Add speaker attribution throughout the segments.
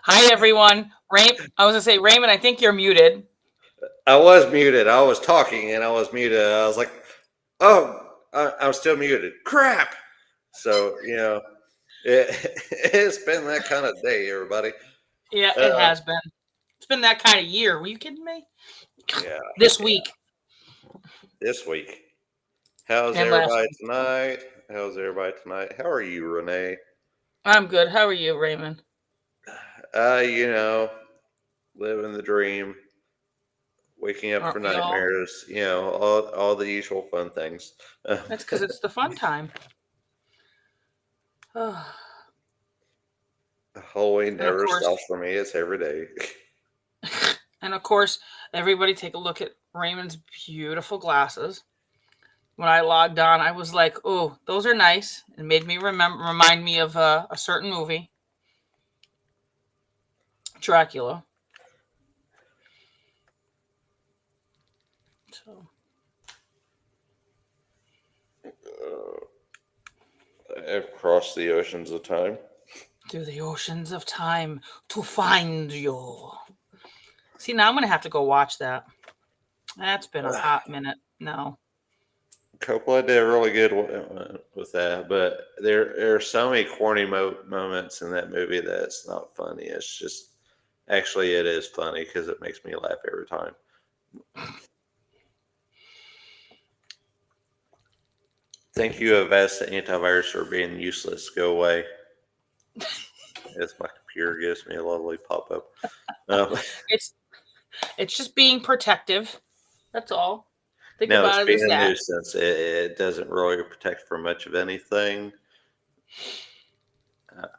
Speaker 1: Hi, everyone. I was going to say, Raymond, I think you're muted.
Speaker 2: I was muted. I was talking and I was muted. I was like, oh, I'm still muted. Crap. So, it's been that kind of day, everybody.
Speaker 1: Yeah, it
Speaker 2: Uh,
Speaker 1: has been. It's been that kind of year. Were you kidding me?
Speaker 2: yeah,
Speaker 1: This
Speaker 2: yeah.
Speaker 1: week
Speaker 2: This week. How's
Speaker 1: and last
Speaker 2: everybody
Speaker 1: week.
Speaker 2: tonight? How's everybody tonight? How are you, Renee?
Speaker 1: I'm good. How are you, Raymond?
Speaker 2: Uh, you know, living the dream, waking up for
Speaker 1: Aren't we all?
Speaker 2: nightmares, all the usual fun things.
Speaker 1: That's because it's the fun time. and
Speaker 2: Halloween
Speaker 1: of
Speaker 2: never
Speaker 1: course,
Speaker 2: stops for me. It's every day.
Speaker 1: and of course, everybody take a look at Raymond's beautiful glasses. When I logged on, I was like, "Oh, those are nice." It made me remind me of a certain movie, Dracula. So,
Speaker 2: I've crossed the oceans of time.
Speaker 1: through the oceans of time to find you. See, now I'm gonna have to go watch that. That's been a hot minute. No.
Speaker 2: Coppola did really good with that, but there are so many corny moments in that movie that it's not funny. It's just actually it is funny because it makes me laugh every time. Thank you, Avast antivirus, for being useless. Go away. As my computer gives me a lovely pop up. Um,
Speaker 1: It's it's just being protective. That's all. Think
Speaker 2: now it's
Speaker 1: about it
Speaker 2: being
Speaker 1: as
Speaker 2: a
Speaker 1: that.
Speaker 2: nuisance. It doesn't really protect from much of anything.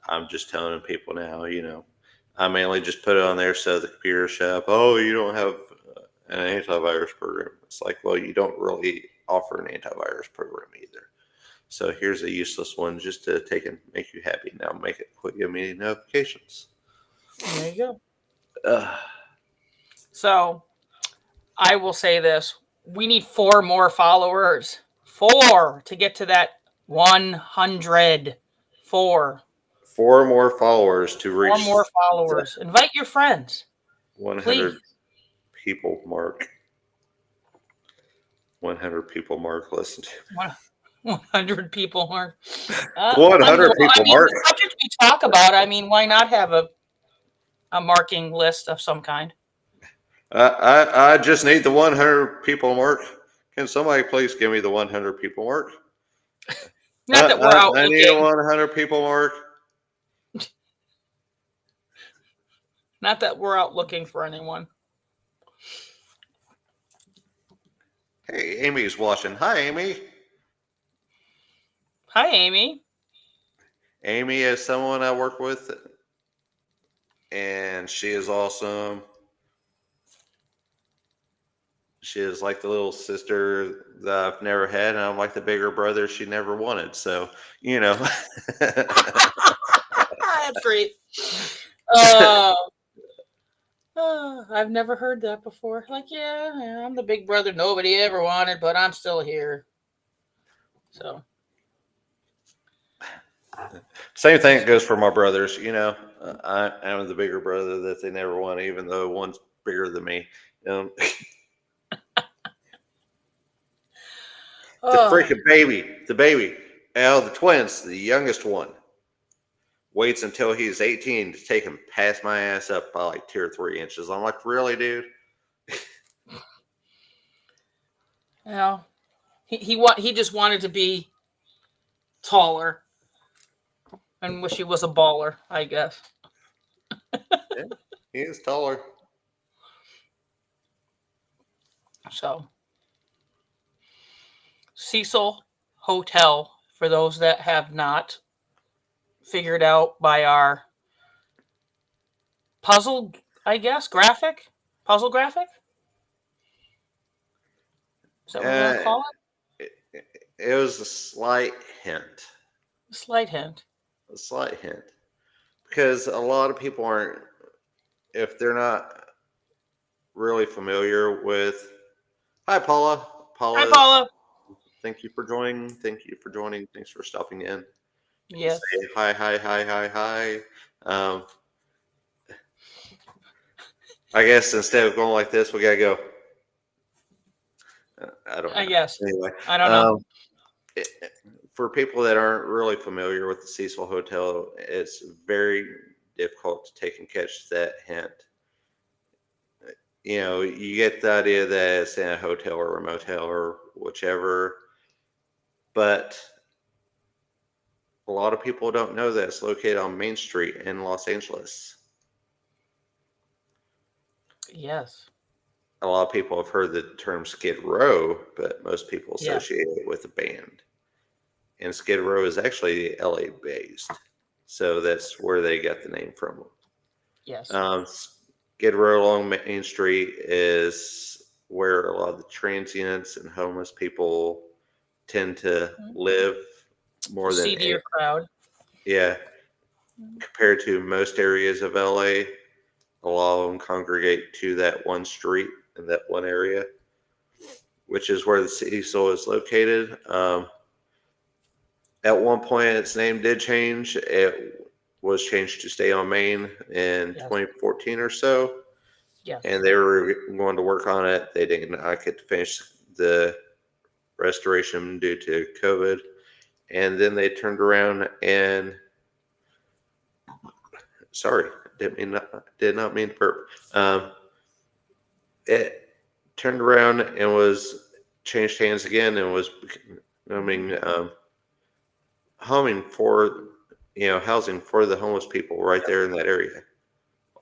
Speaker 2: I'm just telling people now, I mainly just put it on there so the computer shop, oh, you don't have an antivirus program. It's like, well, you don't really offer an antivirus program either. So here's a useless one just to take and make you happy. Now make it quit giving me notifications.
Speaker 1: There you go.
Speaker 2: Uh,
Speaker 1: So I will say this: we need 4 more followers. 4 to get to that 100. 4.
Speaker 2: 4 more followers to
Speaker 1: 4 more
Speaker 2: reach the
Speaker 1: followers. Invite your friends,
Speaker 2: 100
Speaker 1: please.
Speaker 2: people mark. 100 people mark. Listen to
Speaker 1: 100 people are.
Speaker 2: 100
Speaker 1: I
Speaker 2: people
Speaker 1: mean,
Speaker 2: mark.
Speaker 1: the subject we talk about. I mean, why not have a marking list of some kind?
Speaker 2: I just need the 100 people mark. Can somebody please give me the 100 people mark?
Speaker 1: Not that we're out
Speaker 2: I need a
Speaker 1: looking.
Speaker 2: 100 people mark.
Speaker 1: Not that we're out looking for anyone.
Speaker 2: Hey, Amy's watching. Hi, Amy.
Speaker 1: Hi, Amy.
Speaker 2: Amy is someone I work with, and she is awesome. She is like the little sister that I've never had, and I'm like the bigger brother she never wanted. So, you know.
Speaker 1: That's great. Uh, I've never heard that before. Like, yeah, I'm the big brother nobody ever wanted, but I'm still here. So,
Speaker 2: Same thing goes for my brothers. I am the bigger brother that they never want, even though one's bigger than me. Um, the
Speaker 1: oh,
Speaker 2: freaking baby, the twins, the youngest one, waits until he's 18 to take him past my ass up by like 2 or 3 inches. I'm like, really, dude?
Speaker 1: you know, he just wanted to be taller and wish he was a baller. I guess.
Speaker 2: Yeah, he is taller.
Speaker 1: So, Cecil Hotel. For those that have not figured out by our puzzle, I guess puzzle graphic. Is that what we're gonna
Speaker 2: Uh,
Speaker 1: call
Speaker 2: it, it was a slight hint,
Speaker 1: it? Slight hint.
Speaker 2: a slight hint, because a lot of people aren't, if they're not really familiar with. Hi, Paula.
Speaker 1: Hi,
Speaker 2: Paula,
Speaker 1: Paula.
Speaker 2: thank you for joining. Thank you for joining. Thanks for stopping in. You can
Speaker 1: Yes.
Speaker 2: say hi, hi, hi, hi, hi. Um, I guess instead of going like this, we gotta go. I don't
Speaker 1: I
Speaker 2: know.
Speaker 1: guess.
Speaker 2: Anyway,
Speaker 1: I don't know.
Speaker 2: um, it, for people that aren't really familiar with the Cecil Hotel, it's very difficult to take and catch that hint. You get the idea that it's in a hotel or a motel or whichever, but a lot of people don't know that it's located on Main Street in Los Angeles.
Speaker 1: Yes.
Speaker 2: A lot of people have heard the term Skid Row, but most people
Speaker 1: Yeah.
Speaker 2: associate it with a band. And Skid Row is actually LA based. So that's where they got the name from.
Speaker 1: Yes.
Speaker 2: Skid Row along Main Street is where a lot of the transients and homeless people tend to
Speaker 1: Mhm.
Speaker 2: live
Speaker 1: The
Speaker 2: more than,
Speaker 1: seedier crowd.
Speaker 2: yeah, compared to most areas of LA. A lot of them congregate to that one street in that one area, which is where the Cecil is located. At one point, its name did change. It was changed to stay on Main in
Speaker 1: Yes.
Speaker 2: 2014 or so,
Speaker 1: Yes.
Speaker 2: and they were going to work on it. They did not get to finish the restoration due to COVID, and then they turned around and sorry, did not mean to burp. It turned around and was changed hands again and was I mean homing for housing for the homeless people right there in that area.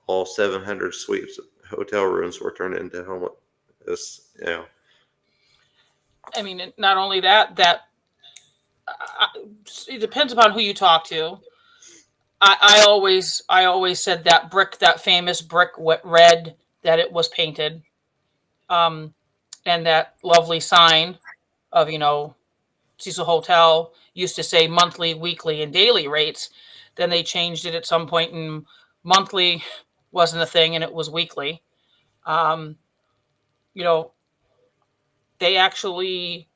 Speaker 2: All 700 suites hotel rooms were turned into homeless.
Speaker 1: I mean, not only that, it depends upon who you talk to. I always said that brick, that famous brick, red that it was painted, um, and that lovely sign of Cecil Hotel used to say monthly, weekly, and daily rates. Then they changed it at some point, and monthly wasn't a thing, and it was weekly. Um, you know, they actually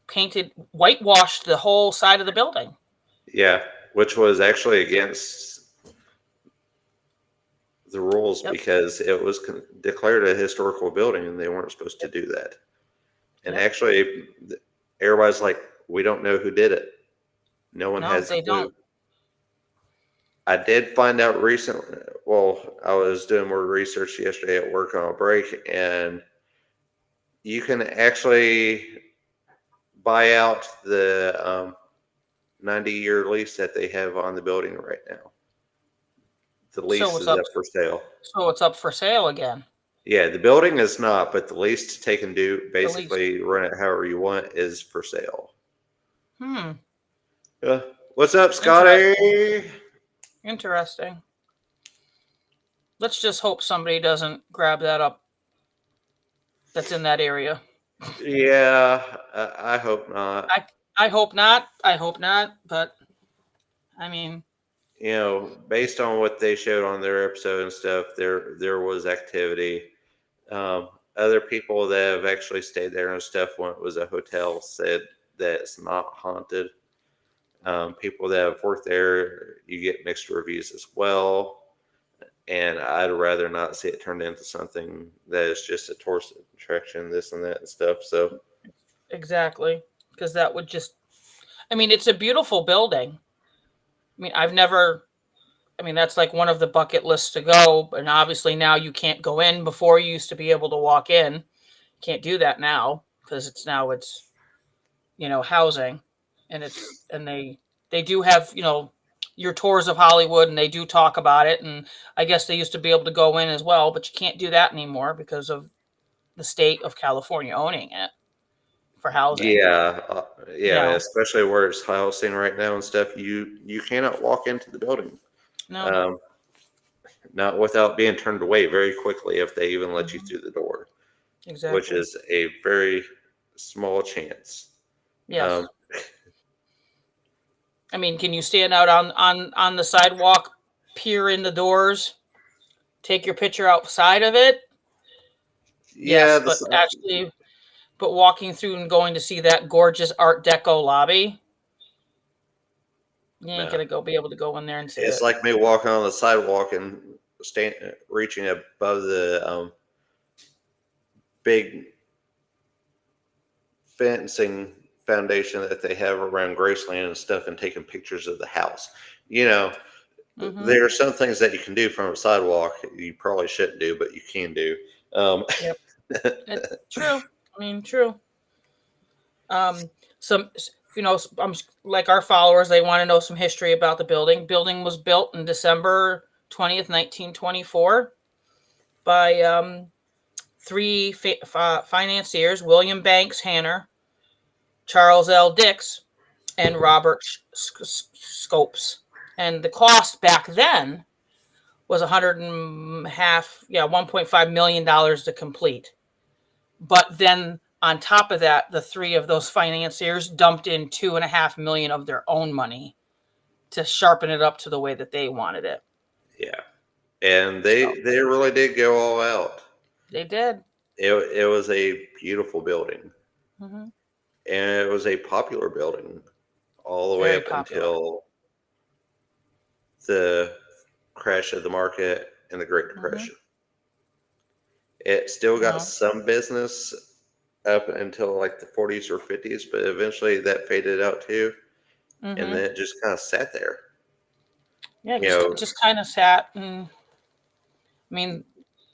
Speaker 1: painted, whitewashed the whole side of the building.
Speaker 2: Yeah, which was actually against the rules
Speaker 1: Yep.
Speaker 2: because it was declared a historical building and they weren't supposed to
Speaker 1: Yep.
Speaker 2: do that. And
Speaker 1: Yep.
Speaker 2: actually, everybody's like, we don't know who did it. No one
Speaker 1: No,
Speaker 2: has a
Speaker 1: they
Speaker 2: clue.
Speaker 1: don't.
Speaker 2: I did find out recently. Well, I was doing more research yesterday at work on a break, and you can actually buy out the 90-year lease that they have on the building right now. The
Speaker 1: So
Speaker 2: lease
Speaker 1: it's
Speaker 2: is
Speaker 1: up.
Speaker 2: up for sale.
Speaker 1: So it's up for sale again.
Speaker 2: Yeah, the building is not, but the lease to take and do
Speaker 1: The lease.
Speaker 2: basically run it however you want is for sale.
Speaker 1: Hmm.
Speaker 2: Yeah. What's up,
Speaker 1: Interesting.
Speaker 2: Scotty?
Speaker 1: Interesting. Let's just hope somebody doesn't grab that up. That's in that area.
Speaker 2: Yeah, I hope not.
Speaker 1: I I hope not. I hope not. But I mean,
Speaker 2: Based on what they showed on their episode and stuff, there was activity. Other people that have actually stayed there and stuff when it was a hotel said that it's not haunted. People that have worked there, you get mixed reviews as well. And I'd rather not see it turned into something that is just a tourist attraction, this and that and stuff. So
Speaker 1: exactly, because that would just. I mean, it's a beautiful building. I mean, I've never. I mean, that's like one of the bucket lists to go, and obviously now you can't go in. Before you used to be able to walk in. Can't do that now because it's housing, and they do have your tours of Hollywood, and they do talk about it, and I guess they used to be able to go in as well, but you can't do that anymore because of the state of California owning it for housing.
Speaker 2: yeah,
Speaker 1: You
Speaker 2: yeah,
Speaker 1: know,
Speaker 2: especially where it's housing right now and stuff. You cannot walk into the building,
Speaker 1: no,
Speaker 2: um, not without being turned away very quickly if they even let you
Speaker 1: hmm
Speaker 2: through the door, which
Speaker 1: exactly.
Speaker 2: is a very small chance. Um,
Speaker 1: Yes, I mean, can you stand out on the sidewalk, peer in the doors, take your picture outside of it?
Speaker 2: yeah,
Speaker 1: Yes, but walking through and going to see that gorgeous Art Deco lobby, you ain't
Speaker 2: no,
Speaker 1: gonna be able to go in there and see
Speaker 2: it's
Speaker 1: it.
Speaker 2: like me walking on the sidewalk and reaching above the big fencing foundation that they have around Graceland and stuff, and taking pictures of the house. You know,
Speaker 1: Mm-hmm.
Speaker 2: there are some things that you can do from a sidewalk you probably shouldn't do, but you can do. Um,
Speaker 1: Yep. It's true. I mean, true. Um, some, like our followers, they want to know some history about the building. Building was built in December 20th, 1924, by three financiers: William Banks Hanner, Charles L. Dix, and Robert Scopes. And the cost back then was 1.5 million dollars to complete. But then on top of that, the three of those financiers dumped in 2.5 million of their own money to sharpen it up to the way that they wanted it.
Speaker 2: yeah, and
Speaker 1: So
Speaker 2: they really did go all out.
Speaker 1: they did.
Speaker 2: It was a beautiful building,
Speaker 1: Mm-hmm.
Speaker 2: and it was a popular building all the way
Speaker 1: Very
Speaker 2: up
Speaker 1: popular.
Speaker 2: until the crash of the market and the Great
Speaker 1: Mm-hmm.
Speaker 2: Depression. It still got
Speaker 1: Well,
Speaker 2: some business up until like the 40s or 50s, but eventually that faded out too, and
Speaker 1: mm-hmm.
Speaker 2: then it just kind of sat there.
Speaker 1: Yeah,
Speaker 2: You know,
Speaker 1: just kind of sat, and I mean,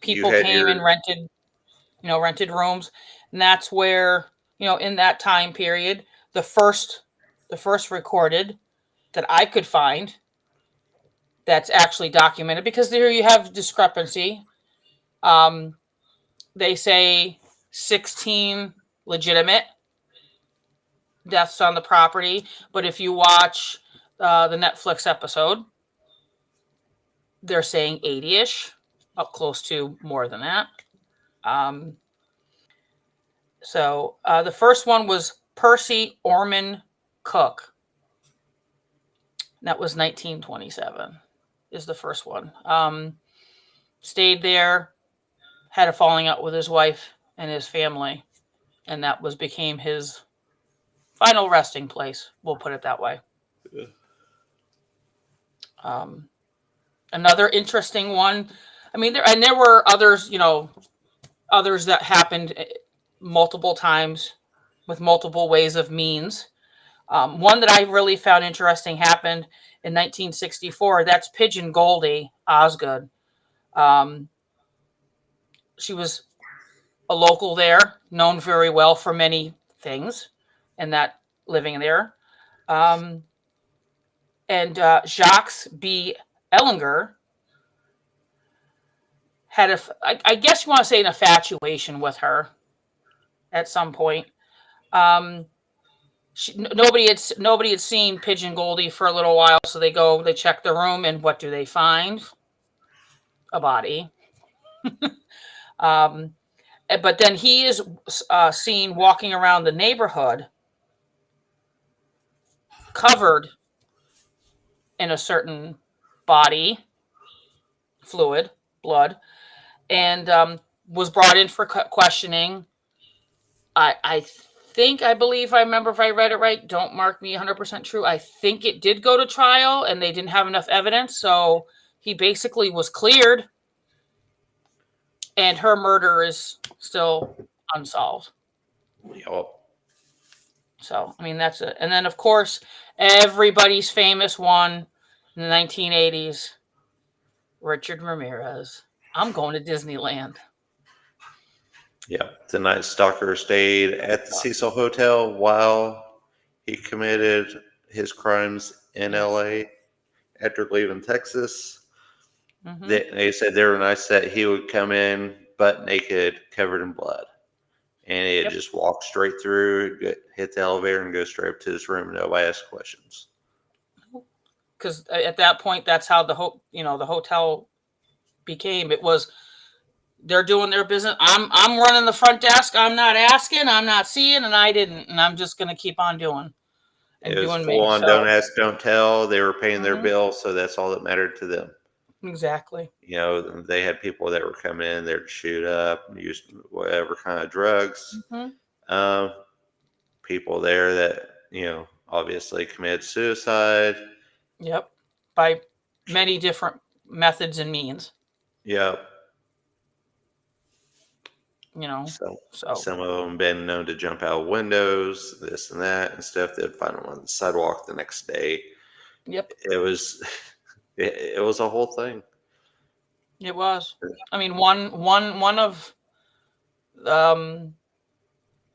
Speaker 2: you
Speaker 1: people
Speaker 2: had
Speaker 1: came
Speaker 2: your
Speaker 1: and rented rooms, and that's where, in that time period, the first the first recorded that I could find that's actually documented, because there you have discrepancy. Um, they say 16 legitimate deaths on the property, but if you watch the Netflix episode, they're saying 80-ish, up close to more than that. Um, so the first one was Percy Orman Cook. That was 1927. Is the first one. Stayed there, had a falling out with his wife and his family, and that was became his final resting place. We'll put it that way. Um, Another interesting one. I mean, there were others, others that happened multiple times with multiple ways of means. One that I really found interesting happened in 1964. That's Pigeon Goldie Osgood. Um, she was a local there, known very well for many things, and that living there. Um, and Jacques B. Ellinger had I guess you want to say, an infatuation with her at some point. Um, nobody had seen Pigeon Goldie for a little while, so they check the room, and what do they find? A body. Um, but then he is seen walking around the neighborhood covered in a certain body fluid, blood, and was brought in for questioning. I believe I remember, if I read it right. Don't mark me 100% true. I think it did go to trial, and they didn't have enough evidence, so he basically was cleared, and her murder is still unsolved.
Speaker 2: you know,
Speaker 1: So I mean, that's it. And then, of course, everybody's famous one in the 1980s, Richard Ramirez. I'm going to Disneyland.
Speaker 2: yeah. The Night Stalker stayed at the Cecil Hotel while he committed his crimes in
Speaker 1: Yes.
Speaker 2: LA after leaving Texas.
Speaker 1: Mm-hmm.
Speaker 2: They said they were nice that he would come in butt naked, covered in blood, and he'd
Speaker 1: Yep.
Speaker 2: just walk straight through, hit the elevator, and go straight up to his room. Nobody asked questions.
Speaker 1: Because at that point, that's how the hotel became. It was, they're doing their business. I'm running the front desk. I'm not asking. I'm not seeing, and I didn't, and I'm just gonna keep on doing
Speaker 2: It
Speaker 1: and
Speaker 2: was
Speaker 1: doing
Speaker 2: full
Speaker 1: me.
Speaker 2: on don't
Speaker 1: So
Speaker 2: ask, don't tell. They were paying their
Speaker 1: mhm,
Speaker 2: bill, so that's all that mattered to them.
Speaker 1: exactly.
Speaker 2: You know, they had people that were coming in there to shoot up, use whatever kind of drugs.
Speaker 1: Hmm.
Speaker 2: Um, People there that, obviously committed suicide.
Speaker 1: Yep. By many different methods and means.
Speaker 2: Yeah.
Speaker 1: You know,
Speaker 2: So
Speaker 1: so
Speaker 2: some of them been known to jump out of windows, this and that and stuff. They'd find them on the sidewalk the next day.
Speaker 1: yep,
Speaker 2: It was it was a whole thing.
Speaker 1: it was. I mean, one um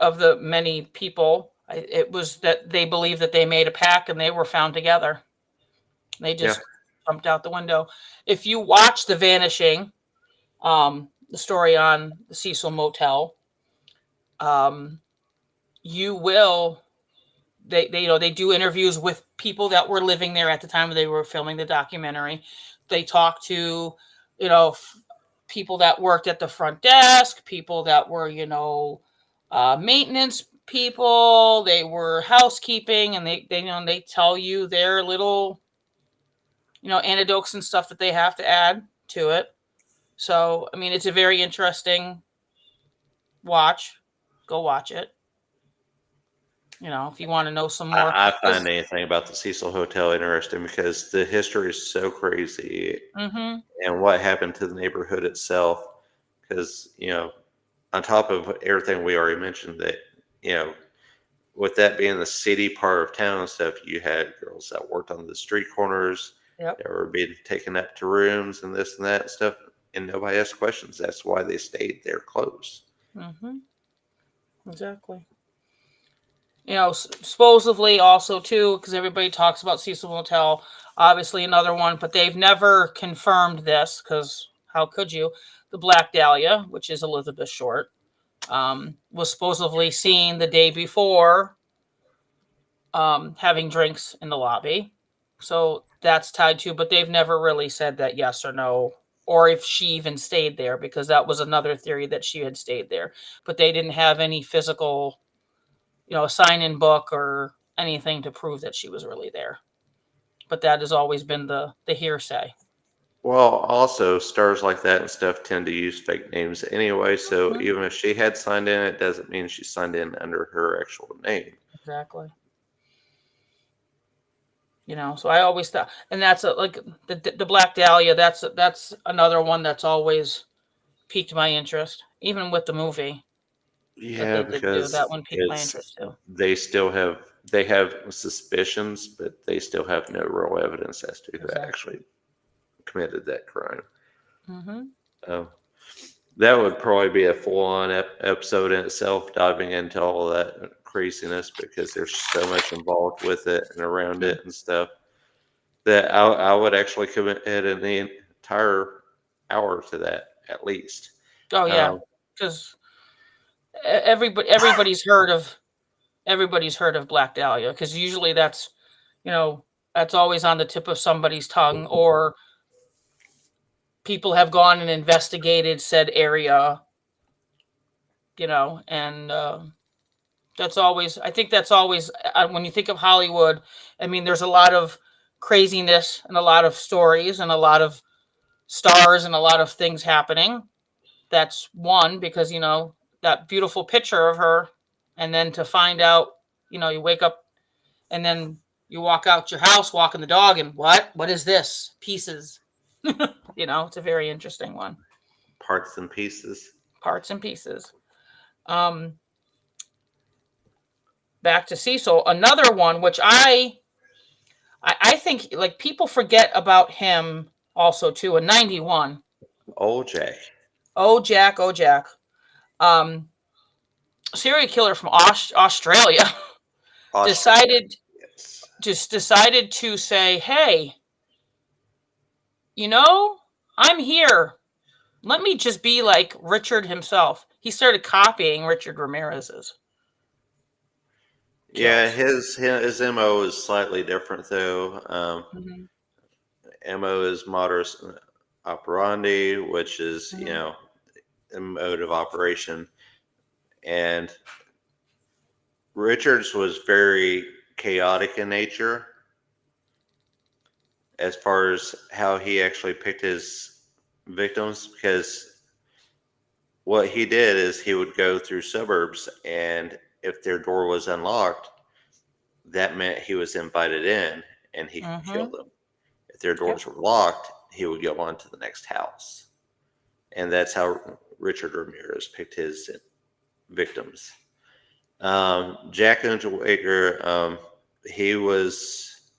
Speaker 1: of the many people, it was that they believed that they made a pack and they were found together. They
Speaker 2: Yeah.
Speaker 1: just jumped out the window. If you watch The Vanishing, the story on the Cecil Motel, um, you will they they do interviews with people that were living there at the time they were filming the documentary. They talk to you know people that worked at the front desk, people that were maintenance people. They were housekeeping, and they tell you their little anecdotes and stuff that they have to add to it. So I mean, it's a very interesting watch. Go watch it. If you want to know some more,
Speaker 2: I find
Speaker 1: because
Speaker 2: anything about the Cecil Hotel interesting because the history is so crazy
Speaker 1: mm-hmm,
Speaker 2: and what happened to the neighborhood itself. Because, on top of everything we already mentioned, that, you know, with that being the city part of town and stuff, you had girls that worked on the street corners
Speaker 1: yep,
Speaker 2: that were being taken up to rooms and this and that and stuff. And nobody asked questions. That's why they stayed there close.
Speaker 1: mm-hmm, exactly. Supposedly also too, because everybody talks about Cecil Motel, obviously another one, but they've never confirmed this because how could you? The Black Dahlia, which is Elizabeth Short, was supposedly seen the day before having drinks in the lobby. So that's tied to, but they've never really said that yes or no, or if she even stayed there, because that was another theory that she had stayed there. But they didn't have any physical, sign in book or anything to prove that she was really there. But that has always been the hearsay.
Speaker 2: Well, also, stars like that and stuff tend to use fake names anyway. So
Speaker 1: Mhm.
Speaker 2: even if she had signed in, it doesn't mean she signed in under her actual name.
Speaker 1: Exactly. So I always thought, and that's like the Black Dahlia. That's another one that's always piqued my interest, even with the movie that
Speaker 2: Yeah,
Speaker 1: they did do. That
Speaker 2: because
Speaker 1: one piqued my
Speaker 2: it's
Speaker 1: interest too.
Speaker 2: they have suspicions, but they still have no real evidence as to who
Speaker 1: Exactly.
Speaker 2: actually committed that crime.
Speaker 1: Hmm.
Speaker 2: Um, that would probably be a full-on episode in itself, diving into all of that craziness because there's so much involved with it and around it and stuff that I would actually commit an entire hour to that at least.
Speaker 1: Oh yeah,
Speaker 2: Um,
Speaker 1: because everybody's heard of Black Dahlia, because usually you know that's always on the tip of somebody's tongue, or people have gone and investigated said area, and I think that's always when you think of Hollywood. I mean, there's a lot of craziness and a lot of stories and a lot of stars and a lot of things happening. That's one, because that beautiful picture of her, and then to find out, you wake up and then you walk out your house walking the dog, and what is this? Pieces. It's a very interesting one.
Speaker 2: Parts and pieces.
Speaker 1: Parts and pieces. um Back to Cecil, another one which I think like people forget about him also too. In 91,
Speaker 2: Old Jack.
Speaker 1: oh Jack, um serial killer from Australia,
Speaker 2: Australia.
Speaker 1: decided
Speaker 2: Yes.
Speaker 1: decided to say, hey, you know I'm here, let me just be like Richard himself. He started copying Richard Ramirez's
Speaker 2: Yeah,
Speaker 1: kills.
Speaker 2: his MO is slightly different though.
Speaker 1: Hmm.
Speaker 2: MO is modus operandi, which is
Speaker 1: Hmm.
Speaker 2: a mode of operation, and Richards was very chaotic in nature as far as how he actually picked his victims because what he did is he would go through suburbs and if their door was unlocked, that meant he was invited in and he could kill
Speaker 1: Hmm.
Speaker 2: them. If their
Speaker 1: Yep.
Speaker 2: doors were locked, he would go on to the next house. and that's how Richard Ramirez picked his victims. Jack Unterweger, he was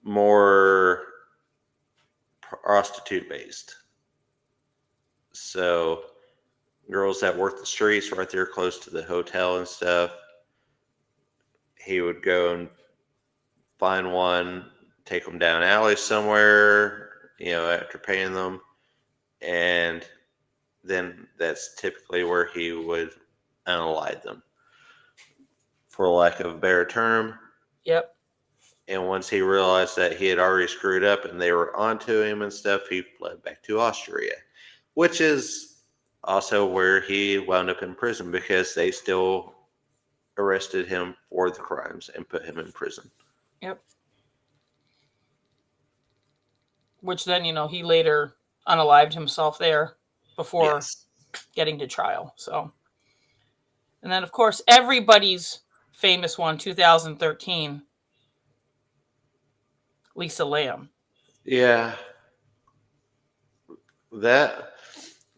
Speaker 2: more prostitute based. So girls that worked the streets right there close to the hotel and stuff, he would go and find one, take them down alley somewhere, after paying them, and then that's typically where he would unalive them, for lack of a better term.
Speaker 1: Yep.
Speaker 2: And once he realized that he had already screwed up and they were onto him and stuff, he fled back to Austria, which is also where he wound up in prison because they still arrested him for the crimes and put him in prison.
Speaker 1: Yep. Which then, he later unalived himself there before
Speaker 2: Yes.
Speaker 1: getting to trial. So, and then of course everybody's famous one, 2013, Lisa Lamb.
Speaker 2: Yeah. That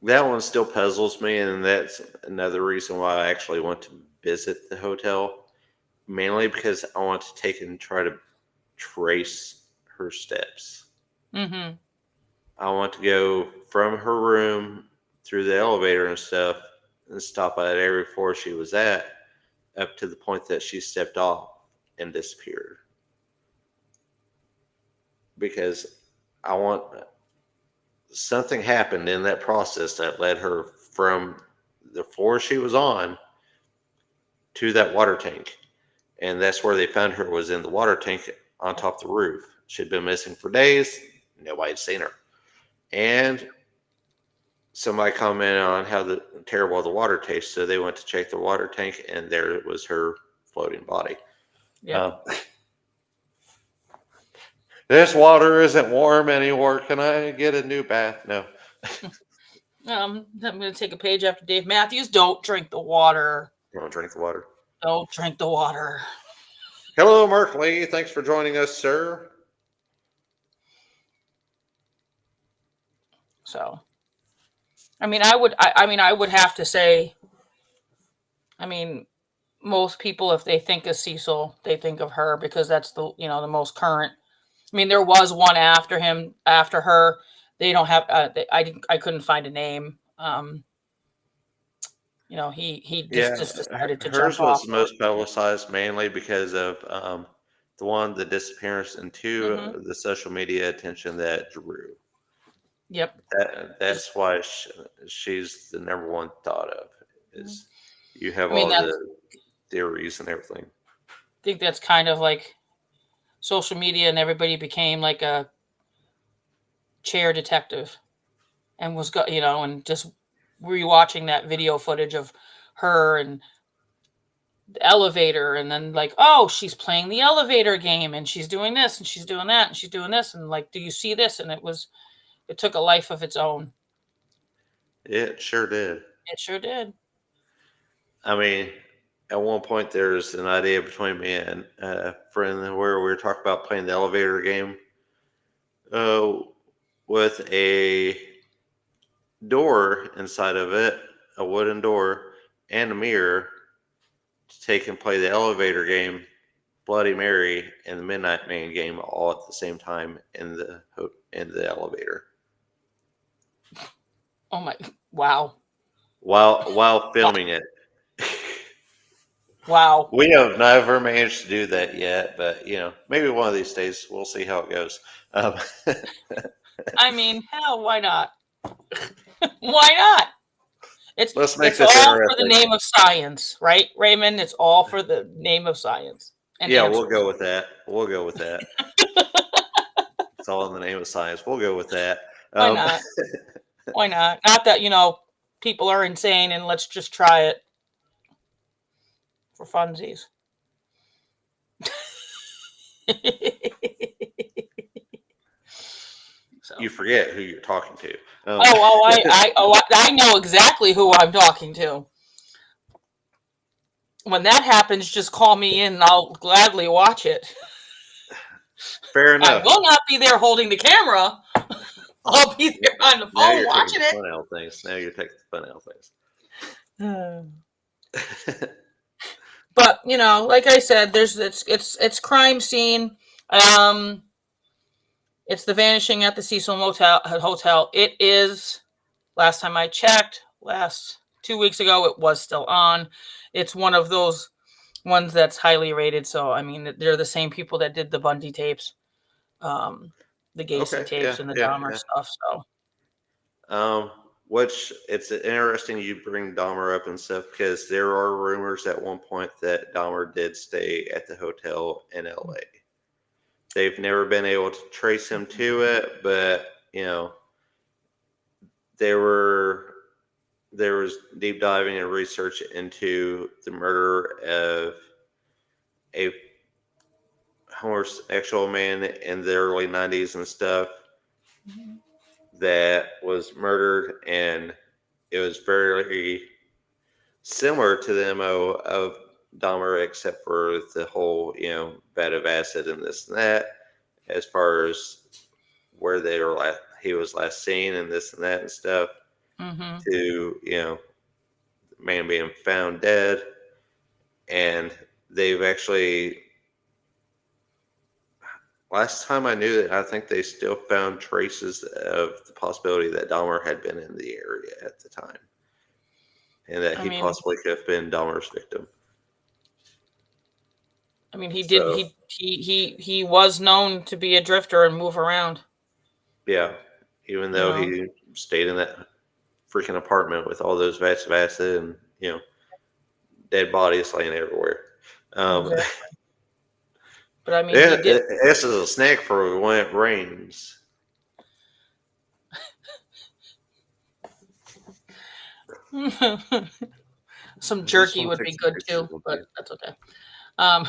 Speaker 2: that one still puzzles me, and that's another reason why I actually want to visit the hotel. Mainly because I want to take and try to trace her steps.
Speaker 1: Mm-hmm.
Speaker 2: I want to go from her room through the elevator and stuff and stop at every floor she was at up to the point that she stepped off and disappeared. Because I want something happened in that process that led her from the floor she was on to that water tank. And that's where they found her, was in the water tank on top of the roof. She'd been missing for days. Nobody'd seen her. And somebody commented on how terrible the water tastes, so they went to check the water tank, and there was her floating body.
Speaker 1: Yep.
Speaker 2: This water isn't warm anymore. Can I get a new bath? No.
Speaker 1: I'm going to take a page after Dave Matthews. Don't drink the water.
Speaker 2: Don't drink the water.
Speaker 1: Don't drink the water.
Speaker 2: Hello, Mark Lee. Thanks for joining us, sir.
Speaker 1: So, I would have to say, most people, if they think of Cecil, they think of her because that's the most current. There was one after him, after her. They don't have. I couldn't find a name. He just decided to
Speaker 2: hers
Speaker 1: jump off.
Speaker 2: was most publicized mainly because of the disappearance, and two,
Speaker 1: Mm-hmm.
Speaker 2: the social media attention that drew.
Speaker 1: Yep.
Speaker 2: That's why she's the number one thought of. Is you have all
Speaker 1: That's,
Speaker 2: the theories and everything.
Speaker 1: I think that's kind of like social media, and everybody became like a chair detective, and and just rewatching that video footage of her and the elevator, and then like, oh, she's playing the elevator game, and she's doing this, and she's doing that, and she's doing this, and like, do you see this? And it took a life of its own.
Speaker 2: It sure did.
Speaker 1: It sure did.
Speaker 2: At one point, there's an idea between me and a friend where we were talking about playing the elevator game with a door inside of it, a wooden door, and a mirror to take and play the elevator game, Bloody Mary, and the Midnight Man game all at the same time in the elevator.
Speaker 1: Oh my! Wow!
Speaker 2: While filming it.
Speaker 1: Wow!
Speaker 2: We have never managed to do that yet, but maybe one of these days we'll see how it goes.
Speaker 1: Hell, why not? Why not?
Speaker 2: Let's make
Speaker 1: it's
Speaker 2: this
Speaker 1: all
Speaker 2: interesting.
Speaker 1: for the name of science, right, Raymond? It's all for the name of science.
Speaker 2: And yeah, answers. We'll go with that. It's all in the name of science. We'll go with that.
Speaker 1: Why not? Why not? Not that people are insane, and let's just try it for funsies.
Speaker 2: So. You forget who you're talking to.
Speaker 1: I know exactly who I'm talking to. When that happens, just call me in and I'll gladly watch it.
Speaker 2: Fair enough.
Speaker 1: I will not be there holding the camera. I'll be there on the
Speaker 2: Now
Speaker 1: phone
Speaker 2: you're taking
Speaker 1: watching
Speaker 2: the
Speaker 1: it.
Speaker 2: fun out of things. Now you're taking the fun out of things.
Speaker 1: But like I said, there's it's crime scene. Um, it's the vanishing at the Cecil Motel Hotel. It is. Last time I checked, last 2 weeks ago, it was still on. It's one of those ones that's highly rated. So I mean, they're the same people that did the Bundy tapes, um, the Gacy
Speaker 2: Okay, yeah,
Speaker 1: tapes, and the
Speaker 2: yeah,
Speaker 1: Dahmer
Speaker 2: yeah.
Speaker 1: stuff. So
Speaker 2: Which it's interesting you bring Dahmer up and stuff because there are rumors at one point that Dahmer did stay at the hotel in LA. They've never been able to trace him to it, but there were there was deep diving and research into the murder of a homosexual man in the early 90s and stuff that was murdered, and it was very similar to the MO of Dahmer, except for the whole, bed of acid and this and that, as far as where he was last seen and this and that and stuff,
Speaker 1: mm-hmm.
Speaker 2: to, the man being found dead. And they've actually, last time I knew that, I think they still found traces of the possibility that Dahmer had been in the area at the time and that
Speaker 1: I
Speaker 2: he
Speaker 1: mean,
Speaker 2: possibly could have been Dahmer's victim.
Speaker 1: he did.
Speaker 2: So,
Speaker 1: He was known to be a drifter and move around.
Speaker 2: yeah, even
Speaker 1: You
Speaker 2: though
Speaker 1: know,
Speaker 2: he stayed in that freaking apartment with all those vats of acid and, dead bodies laying everywhere. Um,
Speaker 1: exactly. But I mean,
Speaker 2: yeah,
Speaker 1: he did.
Speaker 2: this is a snack for when it rains.
Speaker 1: Some
Speaker 2: I just
Speaker 1: jerky
Speaker 2: want to
Speaker 1: would
Speaker 2: take
Speaker 1: be
Speaker 2: some
Speaker 1: good
Speaker 2: pictures
Speaker 1: too,
Speaker 2: with
Speaker 1: but
Speaker 2: you.
Speaker 1: that's okay. Um,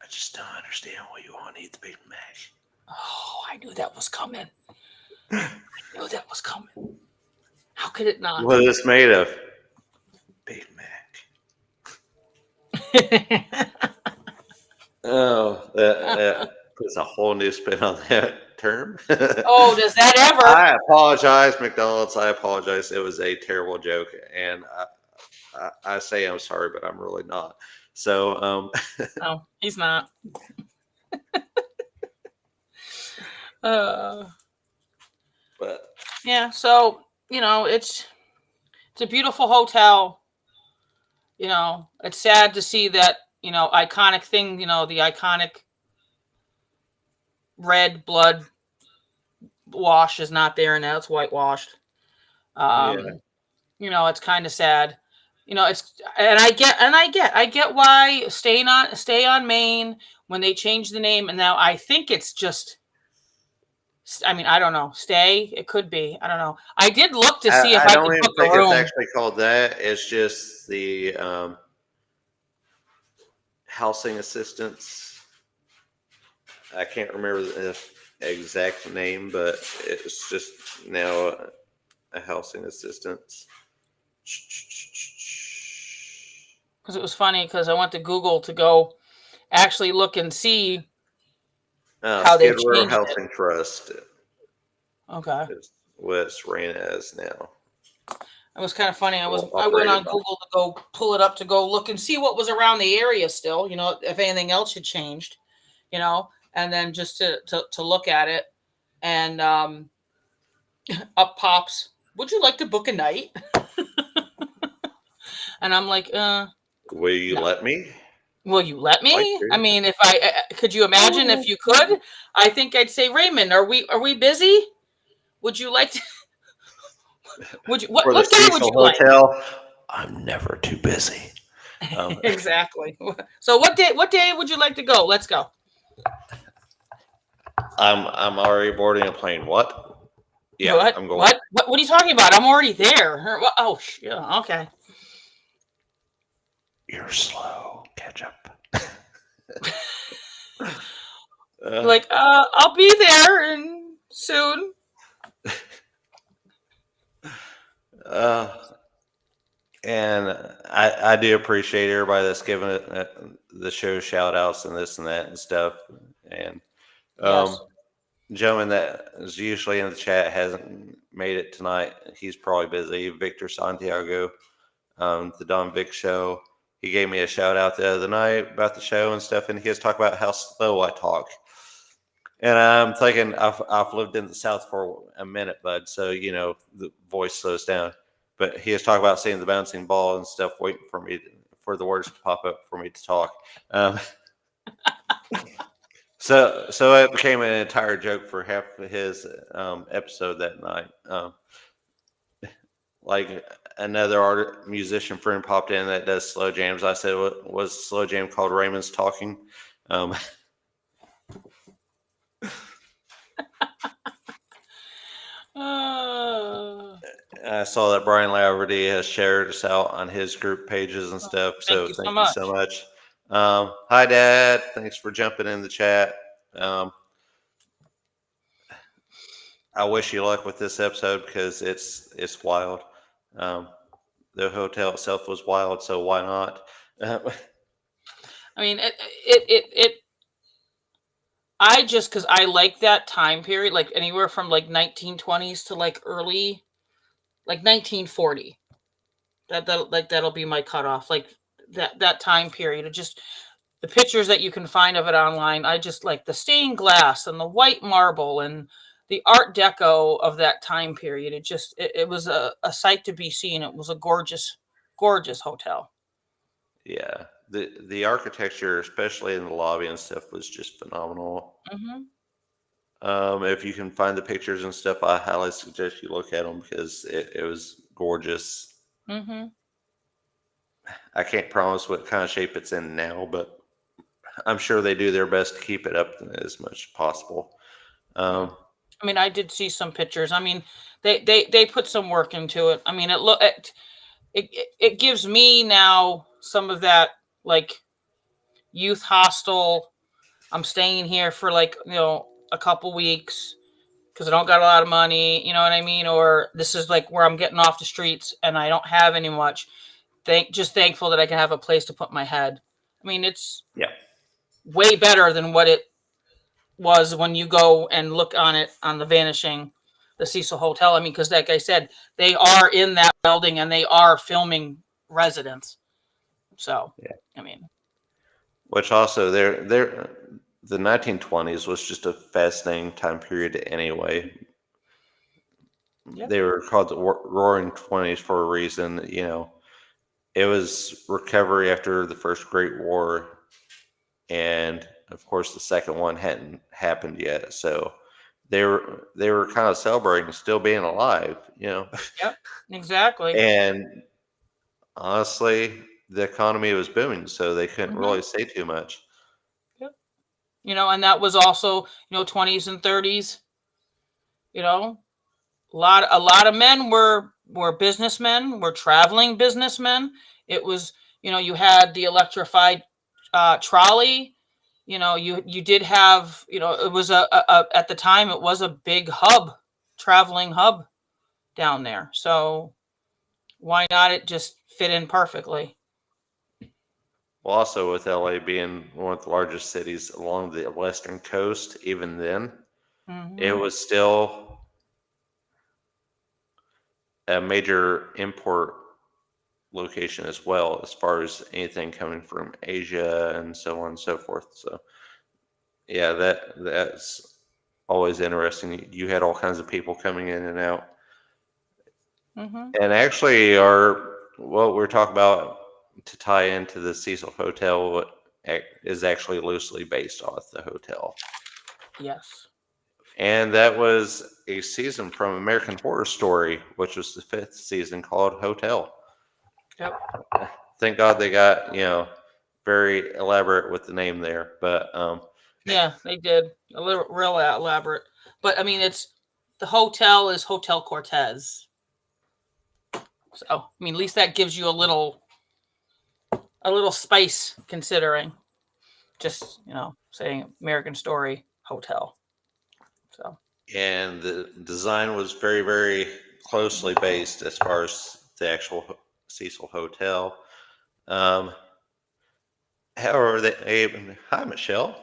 Speaker 2: I just don't understand why you want to eat the Big Mac.
Speaker 1: oh, I knew that was coming. I knew that was coming. How could it not?
Speaker 2: What is this made of? Big Mac. Oh, that puts a whole new spin on that term.
Speaker 1: Oh, does that ever?
Speaker 2: I apologize, McDonald's. I apologize. It was a terrible joke, and I say I'm sorry, but I'm really not. So,
Speaker 1: No, he's not. Uh,
Speaker 2: but
Speaker 1: yeah. So it's a beautiful hotel. It's sad to see that iconic thing. The iconic red blood wash is not there, and now it's whitewashed.
Speaker 2: yeah,
Speaker 1: Um, it's kind of sad. It's and I get why stay on Main when they changed the name, and now I think it's just. I mean, I don't know. Stay. It could be. I don't know. I did look to see if
Speaker 2: I
Speaker 1: I
Speaker 2: don't
Speaker 1: could
Speaker 2: even
Speaker 1: book a
Speaker 2: think it's
Speaker 1: room.
Speaker 2: actually called that. It's just the housing assistance. I can't remember the exact name, but it's just now a housing assistance.
Speaker 1: Because it was funny because I went to Google to go actually look and see how they
Speaker 2: Skid Row
Speaker 1: changed it.
Speaker 2: Housing Trust
Speaker 1: Okay.
Speaker 2: is what it's ran as now.
Speaker 1: It was kind of funny.
Speaker 2: Well,
Speaker 1: I went
Speaker 2: operated
Speaker 1: on
Speaker 2: by.
Speaker 1: Google to go pull it up to go look and see what was around the area still, if anything else had changed, and then just to look at it. And up pops, would you like to book a night? And I'm like,
Speaker 2: Will you
Speaker 1: no.
Speaker 2: let me?
Speaker 1: Will you let
Speaker 2: Like
Speaker 1: me? I
Speaker 2: to?
Speaker 1: mean, if could you imagine if you could? I think I'd say, Raymond, are we busy? Would you like to? Would you?
Speaker 2: For the
Speaker 1: What day would
Speaker 2: Cecil
Speaker 1: you like?
Speaker 2: Hotel, I'm never too busy. Um,
Speaker 1: Exactly. So what day would you like to go? Let's go.
Speaker 2: I'm already boarding a plane. What? Yeah,
Speaker 1: What?
Speaker 2: I'm going.
Speaker 1: What are you talking about? I'm already there. Oh, yeah, okay.
Speaker 2: You're slow. Catch up. Uh,
Speaker 1: Like, I'll be there and soon.
Speaker 2: uh, and I do appreciate everybody that's giving it the show shout outs and this and that and stuff. And Um,
Speaker 1: Yes.
Speaker 2: gentleman that is usually in the chat hasn't made it tonight. He's probably busy. Victor Santiago, the Don Vic show. He gave me a shout out the other night about the show and stuff, and he was talking about how slow I talk. And I'm thinking I've lived in the South for a minute, bud. So the voice slows down. But he was talking about seeing the bouncing ball and stuff, waiting for me for the words to pop up for me to talk. Um, so it became an entire joke for half of his episode that night. Like another musician friend popped in that does slow jams. I said, "What was slow jam called?" Raymond's talking. Um,
Speaker 1: Uh,
Speaker 2: I saw that Brian Laverty has shared us out on his group pages and stuff.
Speaker 1: thank
Speaker 2: So
Speaker 1: you so
Speaker 2: thank you so
Speaker 1: much.
Speaker 2: much. Hi, Dad. Thanks for jumping in the chat. Um, I wish you luck with this episode because it's wild. Um, the hotel itself was wild, so why not?
Speaker 1: I mean, it I just because I like that time period, like anywhere from like 1920s to like early, like 1940. That'll be my cutoff. Like that time period. It just the pictures that you can find of it online. I just like the stained glass and the white marble and the Art Deco of that time period. It was a sight to be seen. It was a gorgeous, gorgeous hotel.
Speaker 2: Yeah, the architecture, especially in the lobby and stuff, was just phenomenal.
Speaker 1: Mm-hmm.
Speaker 2: If you can find the pictures and stuff, I highly suggest you look at them because it was gorgeous.
Speaker 1: Mm-hmm.
Speaker 2: I can't promise what kind of shape it's in now, but I'm sure they do their best to keep it up as much as possible.
Speaker 1: Yeah.
Speaker 2: Um,
Speaker 1: I mean, I did see some pictures. I mean, they put some work into it. I mean, it gives me now some of that like youth hostel. I'm staying here for like a couple weeks because I don't got a lot of money. You know what I mean? Or this is like where I'm getting off the streets and I don't have any much. Just thankful that I can have a place to put my head. I mean, it's
Speaker 2: yeah.
Speaker 1: way better than what it was when you go and look on it on the Vanishing, the Cecil Hotel. I mean, because like I said, they are in that building and they are filming residents. So,
Speaker 2: Yeah.
Speaker 1: I mean,
Speaker 2: Which also the 1920s was just a fascinating time period anyway.
Speaker 1: yeah,
Speaker 2: They were called the Roaring Twenties for a reason. It was recovery after the first Great War, and of course the second one hadn't happened yet. So they were kind of celebrating still being alive.
Speaker 1: yep, exactly.
Speaker 2: And honestly, the economy was booming, so they couldn't
Speaker 1: Mm-hmm.
Speaker 2: really say too much.
Speaker 1: Yep. And that was also 20s and 30s. You know, a lot of men were businessmen, were traveling businessmen. It was you had the electrified trolley. You did have it was at the time it was a big hub, traveling hub down there. So why not? It just fit in perfectly.
Speaker 2: Well, also with LA being one of the largest cities along the western coast, even then, it
Speaker 1: Hmm.
Speaker 2: was still a major import location as well, as far as anything coming from Asia and so on and so forth. So yeah, that's always interesting. You had all kinds of people coming in and out.
Speaker 1: Hmm.
Speaker 2: And actually, our what we're talking about to tie into the Cecil Hotel is actually loosely based off the hotel.
Speaker 1: Yes.
Speaker 2: And that was a season from American Horror Story, which was the fifth season called Hotel.
Speaker 1: Yep.
Speaker 2: Thank God they got, very elaborate with the name there. But
Speaker 1: Yeah, they did a little real elaborate. But I mean, it's the hotel is Hotel Cortez. So I mean, at least that gives you a little spice considering just saying American Story Hotel. So
Speaker 2: and the design was very, very closely based as far as the actual Cecil Hotel. Um, however, hi Michelle.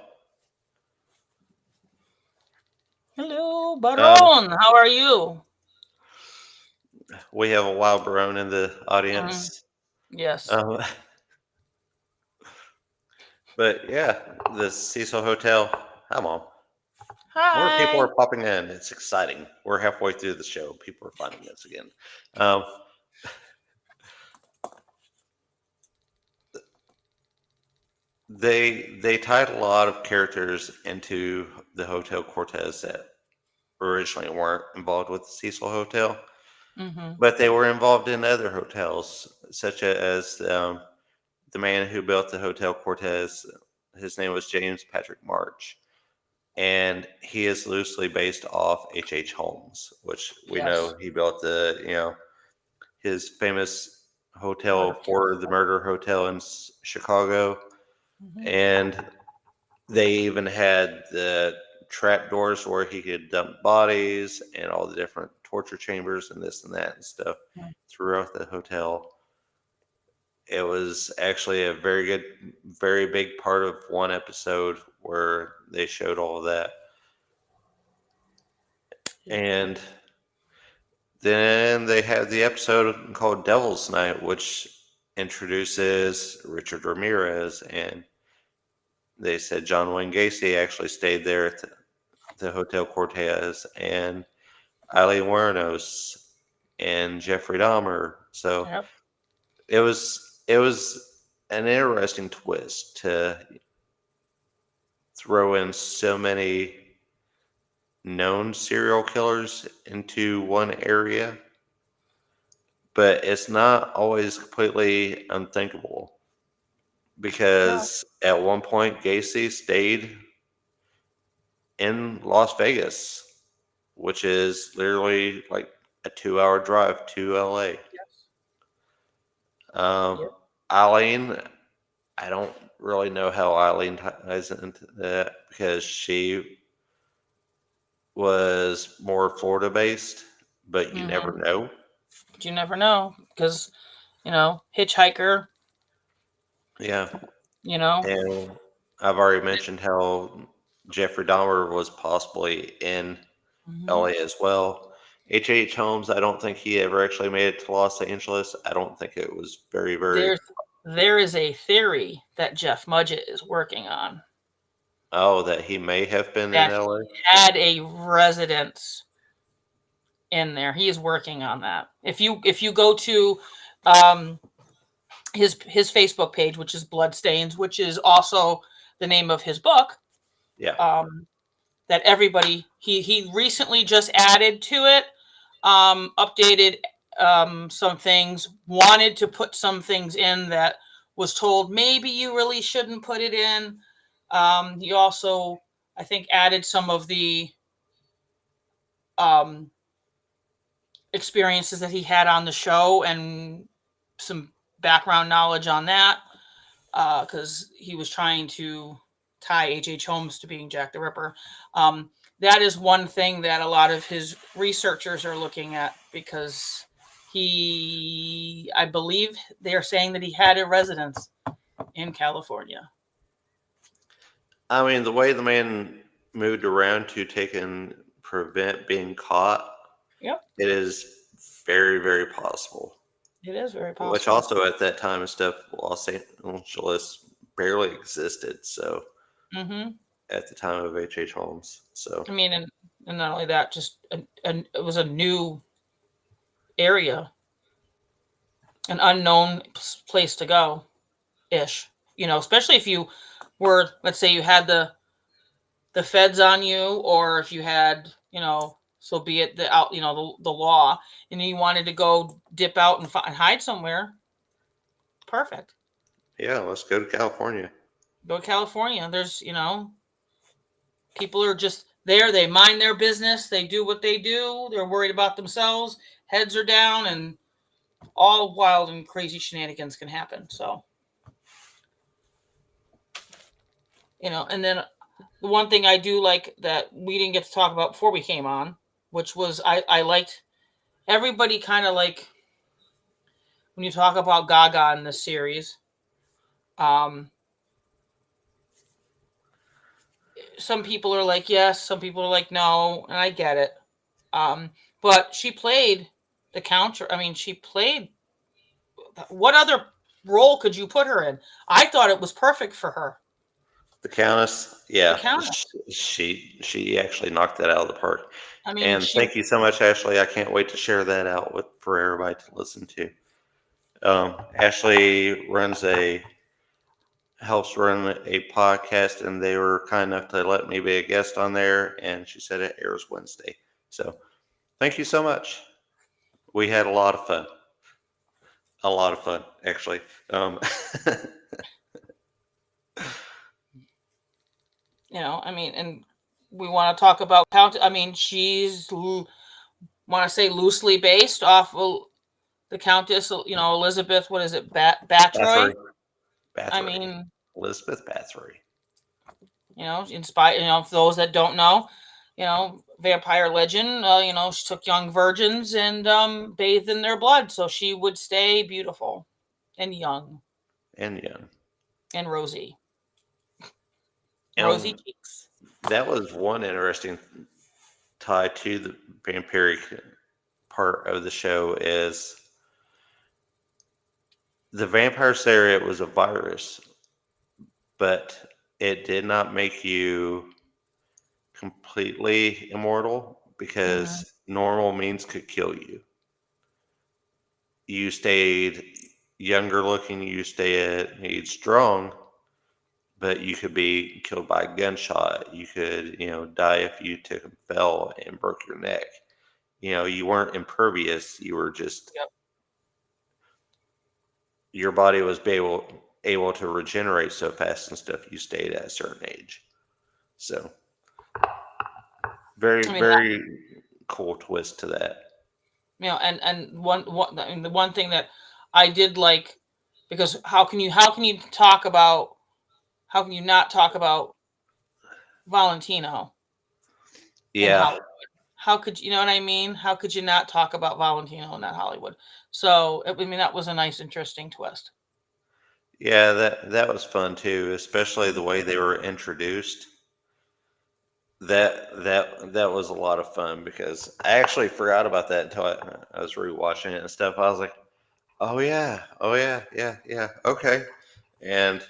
Speaker 1: Hello,
Speaker 2: Um,
Speaker 1: Baron. How are you?
Speaker 2: we have a wild Barone in the
Speaker 1: Mm,
Speaker 2: audience.
Speaker 1: yes.
Speaker 2: Um, but yeah, the Cecil Hotel. Hi, Mom. More people
Speaker 1: Hi.
Speaker 2: are popping in. It's exciting. We're halfway through the show. People are finding us again. Um, they tied a lot of characters into the Hotel Cortez that originally weren't involved with the Cecil Hotel,
Speaker 1: Mm-hmm.
Speaker 2: but they were involved in other hotels, such as the man who built the Hotel Cortez. His name was James Patrick March, and he is loosely based off H. Holmes, which we
Speaker 1: Yes.
Speaker 2: know he built his famous hotel
Speaker 1: Murder
Speaker 2: for the
Speaker 1: castle.
Speaker 2: murder hotel in Chicago,
Speaker 1: Mm-hmm.
Speaker 2: and they even had the trap doors where he could dump bodies and all the different torture chambers and this and that and stuff throughout the hotel. It was actually a very good, very big part of one episode where they showed all of that.
Speaker 1: Yep.
Speaker 2: And then they had the episode called Devil's Night, which introduces Richard Ramirez. And they said John Wayne Gacy actually stayed there at the Hotel Cortez, and Eileen Wuornos and Jeffrey Dahmer. So
Speaker 1: Yep.
Speaker 2: it was an interesting twist to throw in so many known serial killers into one area, but it's not always completely unthinkable
Speaker 1: No.
Speaker 2: because at one point Gacy stayed in Las Vegas, which is literally like a 2 hour drive to LA.
Speaker 1: Yes.
Speaker 2: Um,
Speaker 1: Yep.
Speaker 2: Eileen, I don't really know how Eileen ties into that because she was more Florida based, but you never
Speaker 1: Mm-hmm.
Speaker 2: know.
Speaker 1: But you never know because hitchhiker.
Speaker 2: Yeah.
Speaker 1: You know.
Speaker 2: And I've already mentioned how Jeffrey Dahmer was possibly in
Speaker 1: Mm-hmm.
Speaker 2: LA as well. H. Holmes, I don't think he ever actually made it to Los Angeles. I don't think it was very, very.
Speaker 1: There's there is a theory that Jeff Mudgett is working on
Speaker 2: Oh, that he may have been in
Speaker 1: that
Speaker 2: LA.
Speaker 1: he had a residence in there. He is working on that. If you go to um, his Facebook page, which is Bloodstains, which is also the name of his book,
Speaker 2: Yeah.
Speaker 1: um, that everybody he recently just added to it, updated some things, wanted to put some things in that was told maybe you really shouldn't put it in. He also, I think, added some of the um, experiences that he had on the show and some background knowledge on that because he was trying to tie H. Holmes to being Jack the Ripper. Um, that is one thing that a lot of his researchers are looking at because I believe they're saying that he had a residence in California.
Speaker 2: I mean, the way the man moved around to take and prevent being caught,
Speaker 1: Yep,
Speaker 2: it is very, very possible.
Speaker 1: it is very
Speaker 2: Which
Speaker 1: possible.
Speaker 2: also at that time and stuff, Los Angeles barely existed. So
Speaker 1: Hmm.
Speaker 2: at the time of H. Holmes, so
Speaker 1: I mean, and not only that, just it was a new area, an unknown place to go ish. Especially if you were, let's say, you had the feds on you, or if you had, so be it the out, the law, and you wanted to go dip out and hide somewhere. Perfect.
Speaker 2: yeah, let's go to California.
Speaker 1: Go to California. There's, people are just there. They mind their business. They do what they do. They're worried about themselves. Heads are down, and all wild and crazy shenanigans can happen. So, and then the one thing I do like that we didn't get to talk about before we came on, which was I liked everybody kind of like when you talk about Gaga in this series, um, some people are like yes, some people are like no, and I get it. Um, but she played the counter. I mean, she played. What other role could you put her in? I thought it was perfect for her.
Speaker 2: The Countess,
Speaker 1: The
Speaker 2: yeah,
Speaker 1: Countess.
Speaker 2: she actually knocked that out of the park.
Speaker 1: I mean,
Speaker 2: And
Speaker 1: she.
Speaker 2: thank you so much, Ashley. I can't wait to share that out with for everybody to listen to. Ashley helps run a podcast, and they were kind enough to let me be a guest on there. And she said it airs Wednesday. So thank you so much. We had a lot of fun. A lot of fun, actually. Um,
Speaker 1: I mean, and we want to talk about count. I mean, she's want to say loosely based off of the Countess. Elizabeth. What is it?
Speaker 2: Bathory,
Speaker 1: Batroy. I
Speaker 2: Bathory,
Speaker 1: mean,
Speaker 2: Elizabeth Bathory,
Speaker 1: inspired. For those that don't know, vampire legend. She took young virgins and bathed in their blood, so she would stay beautiful and young
Speaker 2: and Young.
Speaker 1: and rosy
Speaker 2: And
Speaker 1: cheeks.
Speaker 2: that was one interesting tie to the vampiric part of the show is the vampire say it was a virus, but it did not make you completely immortal
Speaker 1: Mm-hmm.
Speaker 2: because normal means could kill you. You stayed younger looking, you stayed strong, but you could be killed by a gunshot. You could, die if you took and fell and broke your neck. You weren't impervious. You were just
Speaker 1: Yep.
Speaker 2: your body was able to regenerate so fast and stuff. You stayed at a certain age. So very
Speaker 1: I mean,
Speaker 2: very cool twist to that.
Speaker 1: and one I mean, the one thing that I did like, because how can you talk about, how can you not talk about Valentino in
Speaker 2: Yeah,
Speaker 1: Hollywood? How could you know what I mean? How could you not talk about Valentino in that Hollywood? So I mean, that was a nice, interesting twist.
Speaker 2: yeah, that was fun too, especially the way they were introduced. That was a lot of fun because I actually forgot about that until I was rewatching it and stuff. I was like, oh yeah, yeah, yeah, okay. And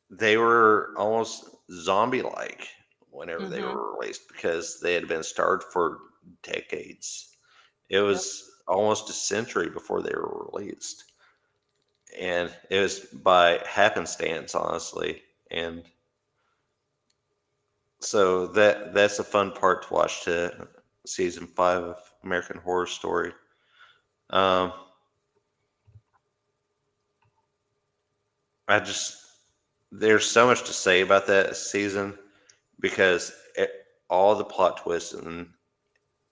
Speaker 2: they were almost zombie like whenever they
Speaker 1: Mm-hmm.
Speaker 2: were released because they had been starved for decades. It
Speaker 1: Yep.
Speaker 2: was almost a century before they were released. And it was by happenstance, honestly. And so that's a fun part to watch to season 5 of American Horror Story. Um, I just there's so much to say about that season because all the plot twists and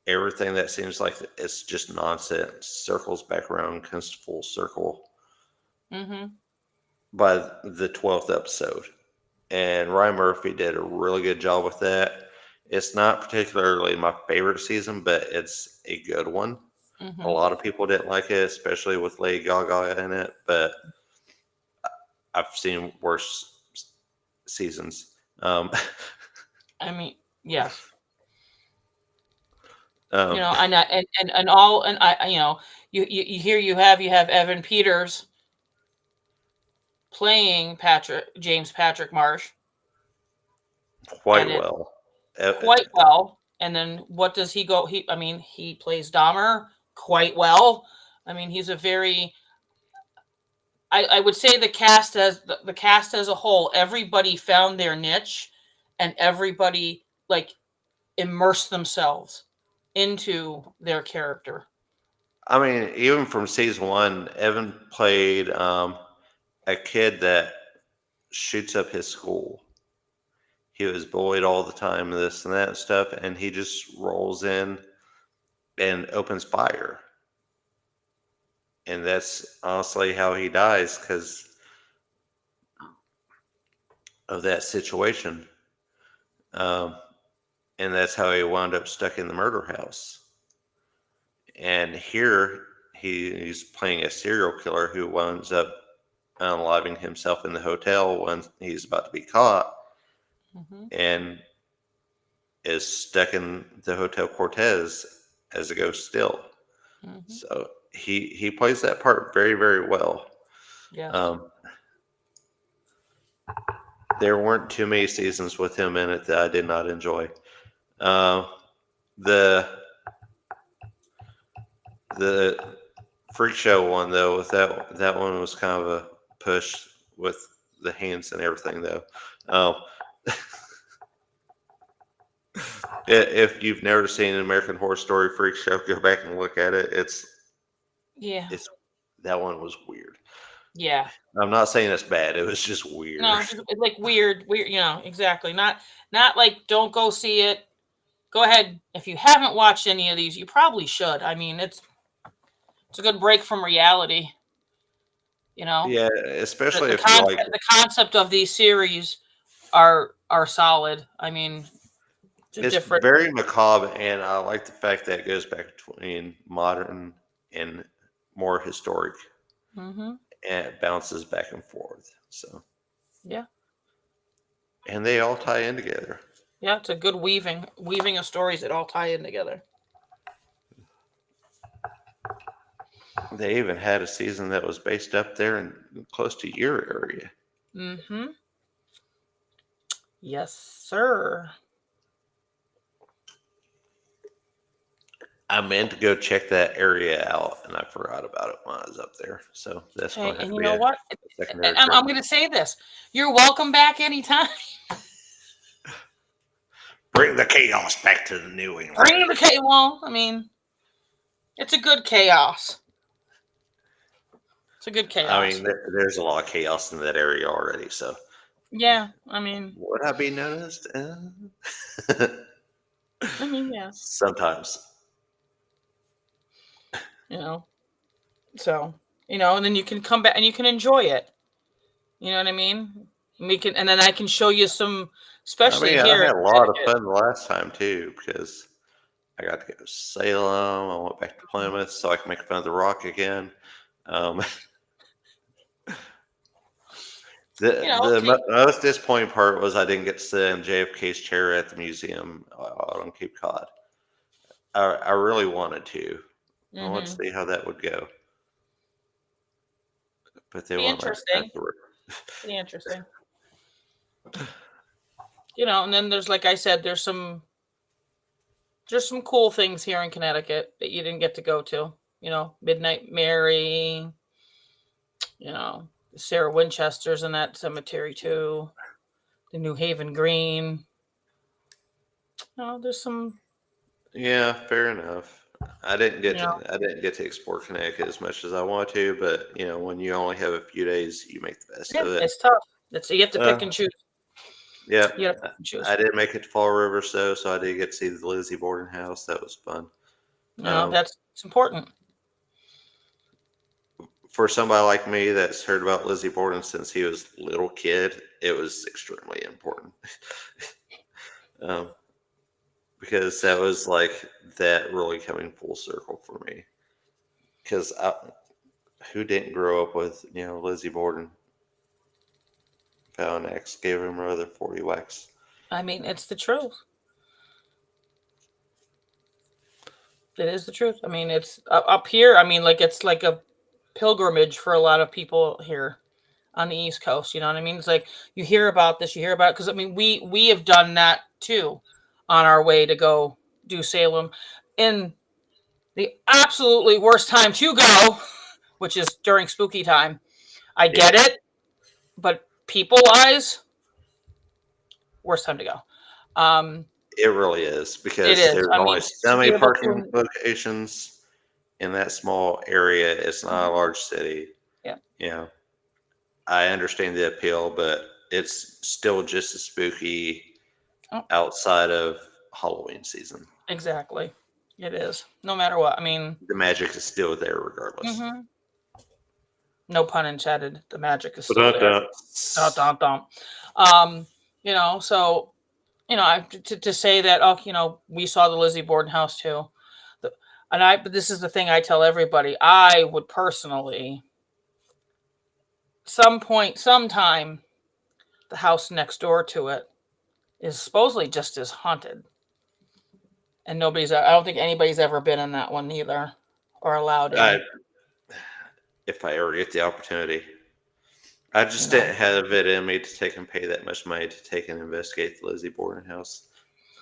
Speaker 2: everything that seems like it's just nonsense circles back around, comes full circle
Speaker 1: Mm-hmm.
Speaker 2: by the 12th episode. And Ryan Murphy did a really good job with that. It's not particularly my favorite season, but it's a good one. A
Speaker 1: Mm-hmm.
Speaker 2: lot of people didn't like it, especially with Lady Gaga in it, but I've seen worse seasons.
Speaker 1: I mean, yes.
Speaker 2: Um,
Speaker 1: And all, and you hear, you have Evan Peters playing James Patrick Marsh,
Speaker 2: quite
Speaker 1: and it
Speaker 2: well.
Speaker 1: quite well. And then what does he go? I mean, he plays Dahmer quite well. I mean, he's a very. I would say the cast as a whole, everybody found their niche, and everybody like immersed themselves into their character.
Speaker 2: I mean, even from season one, Evan played a kid that shoots up his school. He was bullied all the time, this and that and stuff, and he just rolls in and opens fire. And that's honestly how he dies because of that situation. Um, and that's how he wound up stuck in the murder house. And here he's playing a serial killer who winds up unaliving himself in the hotel when he's about to be caught.
Speaker 1: Mm-hmm.
Speaker 2: and is stuck in the Hotel Cortez as a ghost still.
Speaker 1: Mm-hmm.
Speaker 2: So he plays that part very very well.
Speaker 1: Yes.
Speaker 2: Um, there weren't too many seasons with him in it that I did not enjoy. Uh, the the Freak Show one though, with that one was kind of a push with the hands and everything though. Um, if you've never seen an American Horror Story Freak Show, go back and look at it.
Speaker 1: Yeah.
Speaker 2: It's that one was weird.
Speaker 1: Yeah.
Speaker 2: I'm not saying it's bad. It was just weird.
Speaker 1: No, just like weird. Exactly. Not like don't go see it. Go ahead. If you haven't watched any of these, you probably should. I mean, it's a good break from reality. You know,
Speaker 2: Yeah,
Speaker 1: the
Speaker 2: especially
Speaker 1: the
Speaker 2: if you like.
Speaker 1: concept the concept of these series are solid. I mean, it's a
Speaker 2: It's
Speaker 1: different.
Speaker 2: very macabre, and I like the fact that it goes back between modern and more historic,
Speaker 1: Hmm.
Speaker 2: and it bounces back and forth. So,
Speaker 1: Yeah,
Speaker 2: and they all tie in together.
Speaker 1: yeah. It's a good weaving of stories that all tie in together.
Speaker 2: They even had a season that was based up there in close to your area.
Speaker 1: Mm-hmm. Yes, sir.
Speaker 2: I meant to go check that area out, and I forgot about it when I was up there. So that's
Speaker 1: Hey,
Speaker 2: going to have
Speaker 1: and
Speaker 2: to
Speaker 1: you
Speaker 2: be
Speaker 1: know
Speaker 2: a
Speaker 1: what?
Speaker 2: secondary
Speaker 1: I'm
Speaker 2: trip.
Speaker 1: going to say this. You're welcome back anytime.
Speaker 2: Bring the chaos back to the New England.
Speaker 1: Bring the chaos. Well, I mean, it's a good chaos. It's a good
Speaker 2: I
Speaker 1: chaos.
Speaker 2: mean, there's a lot of chaos in that area already. So
Speaker 1: Yeah, I mean,
Speaker 2: would I be noticed?
Speaker 1: yeah,
Speaker 2: Sometimes.
Speaker 1: you know. So, and then you can come back and you can enjoy it. You know what I mean? And then I can show you some,
Speaker 2: I
Speaker 1: especially
Speaker 2: mean, I
Speaker 1: here in
Speaker 2: had a lot of
Speaker 1: Connecticut.
Speaker 2: fun the last time too because I got to go to Salem. I went back to Plymouth so I can make fun of the Rock again. Um,
Speaker 1: Okay.
Speaker 2: most disappointing part was I didn't get to sit in JFK's chair at the museum out on Cape Cod. I really wanted to. I wanted to
Speaker 1: Mm-hmm.
Speaker 2: see how that would go, but they
Speaker 1: Be
Speaker 2: won't let me back
Speaker 1: interesting.
Speaker 2: through.
Speaker 1: Be interesting. And then there's, like I said, there's some cool things here in Connecticut that you didn't get to go to. Midnight Mary. You know, Sarah Winchester's in that cemetery too. The New Haven Green. There's some.
Speaker 2: Yeah, fair enough.
Speaker 1: You know,
Speaker 2: I didn't get to explore Connecticut as much as I want to, but when you only have a few days, you make the best
Speaker 1: yeah,
Speaker 2: of it.
Speaker 1: it's tough. You have to pick
Speaker 2: Uh,
Speaker 1: and choose.
Speaker 2: yeah,
Speaker 1: You got to pick and choose.
Speaker 2: I did make it to Fall River, so I did get to see the Lizzie Borden house. That was fun. Um,
Speaker 1: That's it's important.
Speaker 2: for somebody like me that's heard about Lizzie Borden since he was a little kid, it was extremely important. um, because that was like that really coming full circle for me. Because who didn't grow up with Lizzie Borden? Found an X, gave him another 40 whacks.
Speaker 1: I mean, it's the truth. It is the truth. I mean, it's up here. I mean, like it's like a pilgrimage for a lot of people here on the East Coast. You know what I mean? It's like you hear about this, you hear about it because I mean, we have done that too on our way to go do Salem in the absolutely worst time to go, which is during spooky time. I
Speaker 2: Yeah,
Speaker 1: get it, but people wise, worst time to go. Um,
Speaker 2: it really is
Speaker 1: it
Speaker 2: because
Speaker 1: is.
Speaker 2: there's
Speaker 1: I
Speaker 2: only
Speaker 1: mean,
Speaker 2: so
Speaker 1: to be
Speaker 2: many
Speaker 1: able
Speaker 2: parking
Speaker 1: to,
Speaker 2: locations in that small area. It's not a large city.
Speaker 1: yeah,
Speaker 2: You know, I understand the appeal, but it's still just as spooky
Speaker 1: oh,
Speaker 2: outside of Halloween season.
Speaker 1: exactly. It is. No matter what. I mean,
Speaker 2: The magic is still there regardless.
Speaker 1: hmm no pun intended. The magic is still there.
Speaker 2: Ba-da-da.
Speaker 1: Dun, dun, dun. Um, so to say that, oh, we saw the Lizzie Borden house too. The, but this is the thing I tell everybody. I would personally, sometime, the house next door to it. is supposedly just as haunted, and nobody's. I don't think anybody's ever been in that one either, or allowed
Speaker 2: I,
Speaker 1: in.
Speaker 2: if I ever get the opportunity, I
Speaker 1: You
Speaker 2: just
Speaker 1: know.
Speaker 2: didn't have it in me to take and pay that much money to take and investigate the Lizzie Borden house.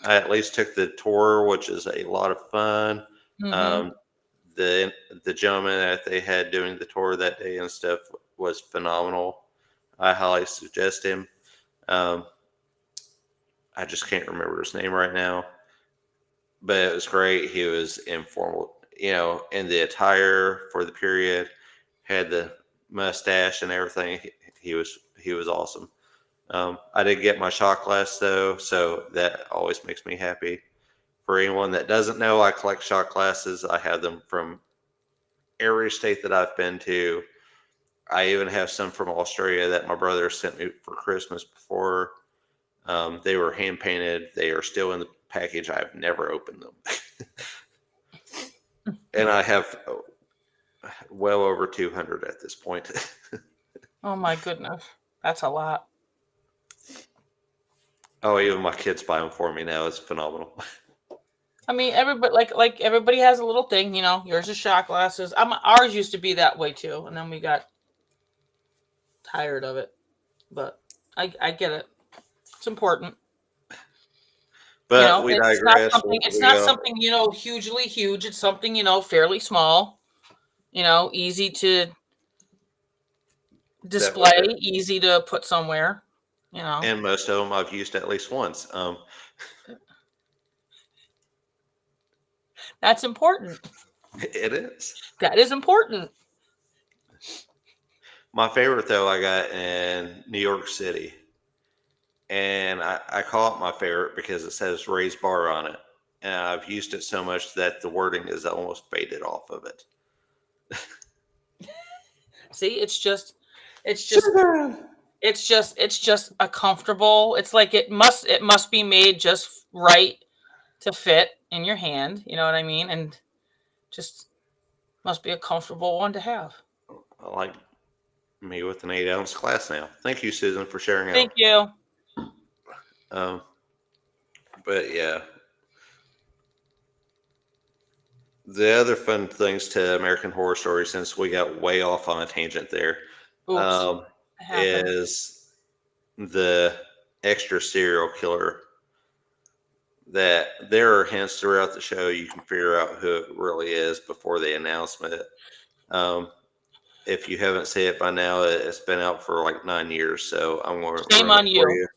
Speaker 2: I at least took the tour, which is a lot of fun.
Speaker 1: Mm-hmm.
Speaker 2: Um, the the gentleman that they had doing the tour that day and stuff was phenomenal. I highly suggest him. Um, I just can't remember his name right now, but it was great. He was informal, in the attire for the period, had the mustache and everything. He was awesome. I did get my shot glass though, so that always makes me happy. For anyone that doesn't know, I collect shot glasses. I have them from every state that I've been to. I even have some from Australia that my brother sent me for Christmas before. They were hand painted. They are still in the package. I've never opened them. And I have well over 200 at this point.
Speaker 1: Oh my goodness, that's a lot.
Speaker 2: Oh, even my kids buy them for me now. It's phenomenal.
Speaker 1: I mean, everybody like everybody has a little thing, you know. Yours is shot glasses. Ours used to be that way too, and then we got tired of it. But I get it. It's important. You
Speaker 2: But
Speaker 1: know,
Speaker 2: we
Speaker 1: it's not
Speaker 2: digress.
Speaker 1: something. It's
Speaker 2: We
Speaker 1: not something hugely huge. It's something fairly small. Easy to display,
Speaker 2: definitely,
Speaker 1: easy to put somewhere. You know,
Speaker 2: and most of them I've used at least once.
Speaker 1: that's important.
Speaker 2: It is.
Speaker 1: That is important.
Speaker 2: My favorite though, I got in New York City, and I call it my favorite because it says "raised bar" on it, and I've used it so much that the wording is almost faded off of it.
Speaker 1: See, it's just,
Speaker 2: Sugar.
Speaker 1: it's just a comfortable. It's like it must be made just right to fit in your hand. You know what I mean? And just must be a comfortable one to have.
Speaker 2: I like me with an 8 ounce glass now. Thank you, Susan, for sharing out.
Speaker 1: Thank you.
Speaker 2: Um, but yeah, the other fun things to American Horror Story, since we got way off on a tangent there,
Speaker 1: Oops,
Speaker 2: um,
Speaker 1: it happened.
Speaker 2: is the extra serial killer. That there are hints throughout the show you can figure out who it really is before the announcement. Um, if you haven't seen it by now, it's been out for like 9 years, so I'm going to
Speaker 1: Shame
Speaker 2: ruin it
Speaker 1: on
Speaker 2: for
Speaker 1: you.
Speaker 2: you.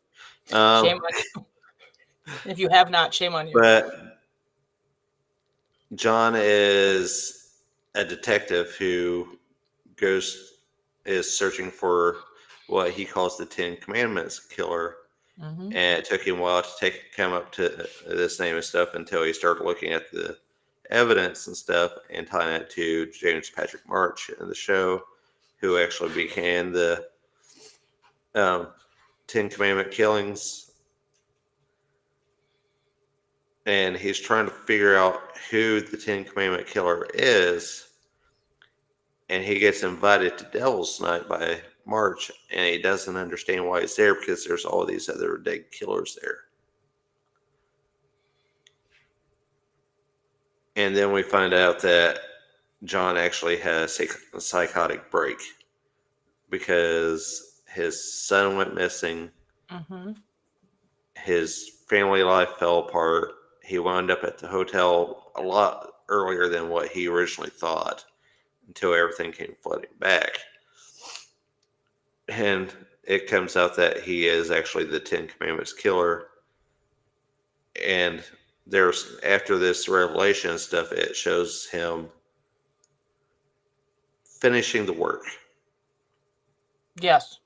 Speaker 1: Shame
Speaker 2: Um,
Speaker 1: on you. If you have not, shame on you.
Speaker 2: but John is a detective who goes is searching for what he calls the Ten Commandments killer,
Speaker 1: Hmm.
Speaker 2: and it took him a while to come up to this name and stuff until he started looking at the evidence and stuff and tying it to James Patrick March in the show, who actually began the um, Ten Commandment killings. And he's trying to figure out who the Ten Commandment killer is. And he gets invited to Devil's Night by March, and he doesn't understand why he's there because there's all these other dead killers there. And then we find out that John actually has a psychotic break because his son went missing,
Speaker 1: Hmm.
Speaker 2: his family life fell apart. He wound up at the hotel a lot earlier than what he originally thought until everything came flooding back. And it comes out that he is actually the Ten Commandments killer. And there's after this revelation and stuff, it shows him finishing the work.
Speaker 1: Yes,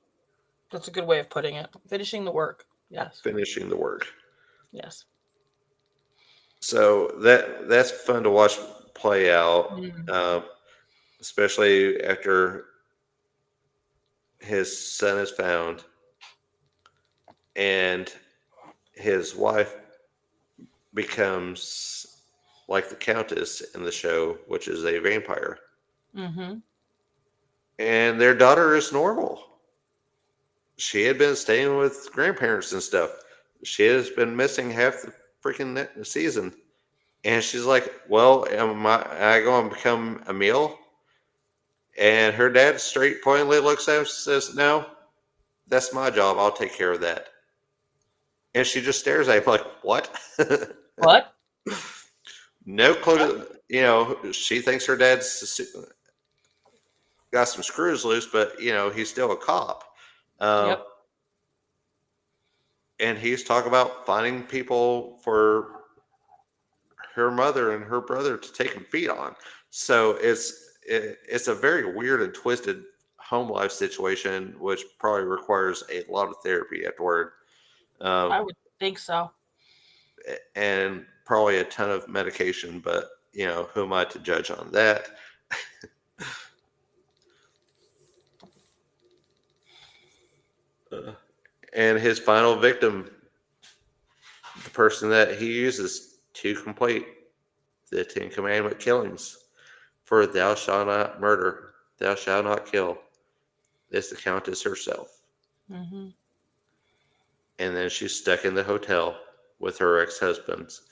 Speaker 1: that's a good way of putting it. Finishing the work. Yes.
Speaker 2: Finishing the work.
Speaker 1: Yes.
Speaker 2: So that's fun to watch play out,
Speaker 1: Mm.
Speaker 2: especially after his son is found and his wife becomes like the Countess in the show, which is a vampire,
Speaker 1: Hmm.
Speaker 2: and their daughter is normal. She had been staying with grandparents and stuff. She has been missing half the freaking season. And she's like, well, I going to become a meal? And her dad straight pointedly looks at him and says, no, that's my job. I'll take care of that. And she just stares at him like, what?
Speaker 1: What?
Speaker 2: No clue. She thinks her dad's got some screws loose, but, he's still a cop. Um,
Speaker 1: Yep.
Speaker 2: and he's talking about finding people for her mother and her brother to take and feed on. So it's a very weird and twisted home life situation, which probably requires a lot of therapy afterward, um,
Speaker 1: I would think so.
Speaker 2: and probably a ton of medication. But who am I to judge on that? Uh, and his final victim, the person that he uses to complete the Ten Commandment killings for "Thou shalt not murder, thou shalt not kill," is the Countess herself.
Speaker 1: Hmm.
Speaker 2: And then she's stuck in the hotel with her ex-husbands.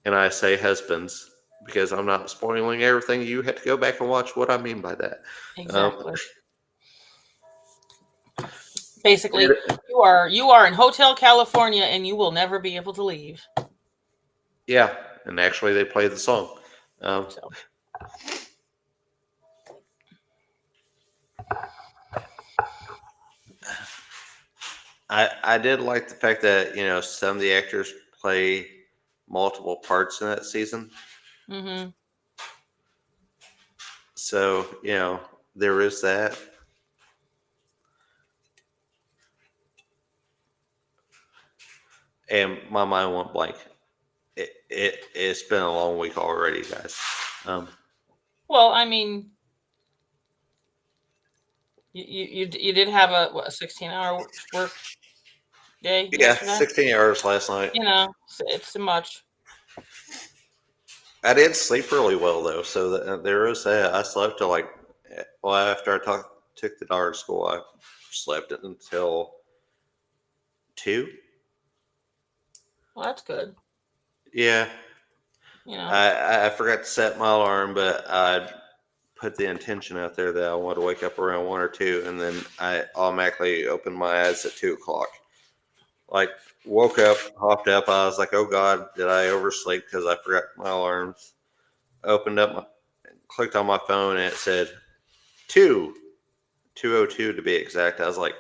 Speaker 2: And I say husbands because I'm not spoiling everything. You have to go back and watch what I mean by that. Um,
Speaker 1: Exactly. Basically, you are in Hotel California and you will never be able to leave.
Speaker 2: yeah, and actually they play the song. Um,
Speaker 1: So,
Speaker 2: I did like the fact that some of the actors play multiple parts in that season.
Speaker 1: hmm
Speaker 2: So there is that. And my mind went blank. It's been a long week already, guys. Um,
Speaker 1: well, I mean, you did have a 16-hour work day
Speaker 2: yeah,
Speaker 1: yesterday.
Speaker 2: 16 hours last night.
Speaker 1: It's too much.
Speaker 2: I did sleep really well though, so there is that. I slept till well, after took the daughter to school, I slept until 2.
Speaker 1: Well, that's good.
Speaker 2: Yeah,
Speaker 1: You know.
Speaker 2: I forgot to set my alarm, but I put the intention out there that I wanted to wake up around 1 or 2, and then I automatically opened my eyes at 2 o'clock. Like, woke up, hopped up. I was like, "Oh God, did I oversleep because I forgot my alarms?" Opened up, clicked on my phone, and it said 2:02 to be exact. I was like,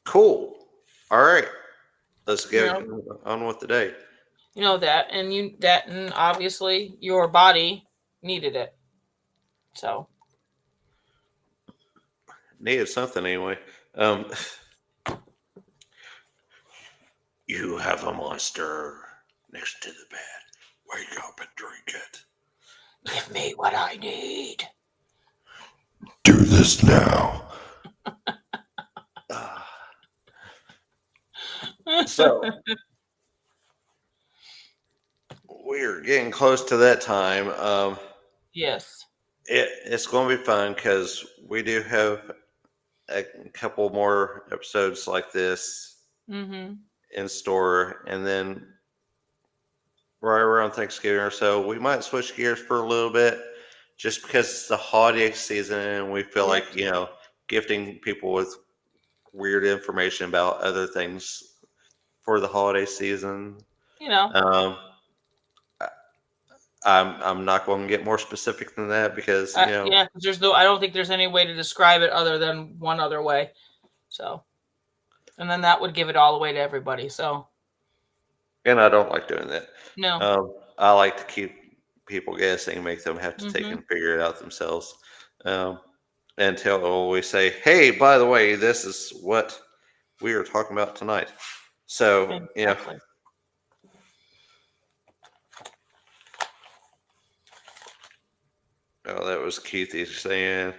Speaker 2: "Cool, all right, let's
Speaker 1: You
Speaker 2: get
Speaker 1: know.
Speaker 2: on with the day."
Speaker 1: You know that, and and obviously your body needed it. So
Speaker 2: Needed something anyway. Um, you have a monster next to the bed. Wake up and drink it.
Speaker 1: give me what I need.
Speaker 2: Do this now. Uh, so we're getting close to that time.
Speaker 1: Yes.
Speaker 2: It's going to be fun because we do have a couple more episodes like this
Speaker 1: Mm-hmm.
Speaker 2: in store, and then right around Thanksgiving or so, we might switch gears for a little bit, just because it's the holiday season, and we feel
Speaker 1: Yep.
Speaker 2: like gifting people with weird information about other things for the holiday season.
Speaker 1: You know.
Speaker 2: Um, I'm not going to get more specific than that because
Speaker 1: Yeah. 'Cause there's no. I don't think there's any way to describe it other than one other way. So, and then that would give it all away to everybody. So
Speaker 2: and I don't like doing that.
Speaker 1: no.
Speaker 2: I like to keep people guessing, make them have to take
Speaker 1: Mm-hmm.
Speaker 2: and figure it out themselves. Um, until we say, "Hey, by the way, this is what we are talking about tonight." So
Speaker 1: Exactly.
Speaker 2: oh, that was Keithy saying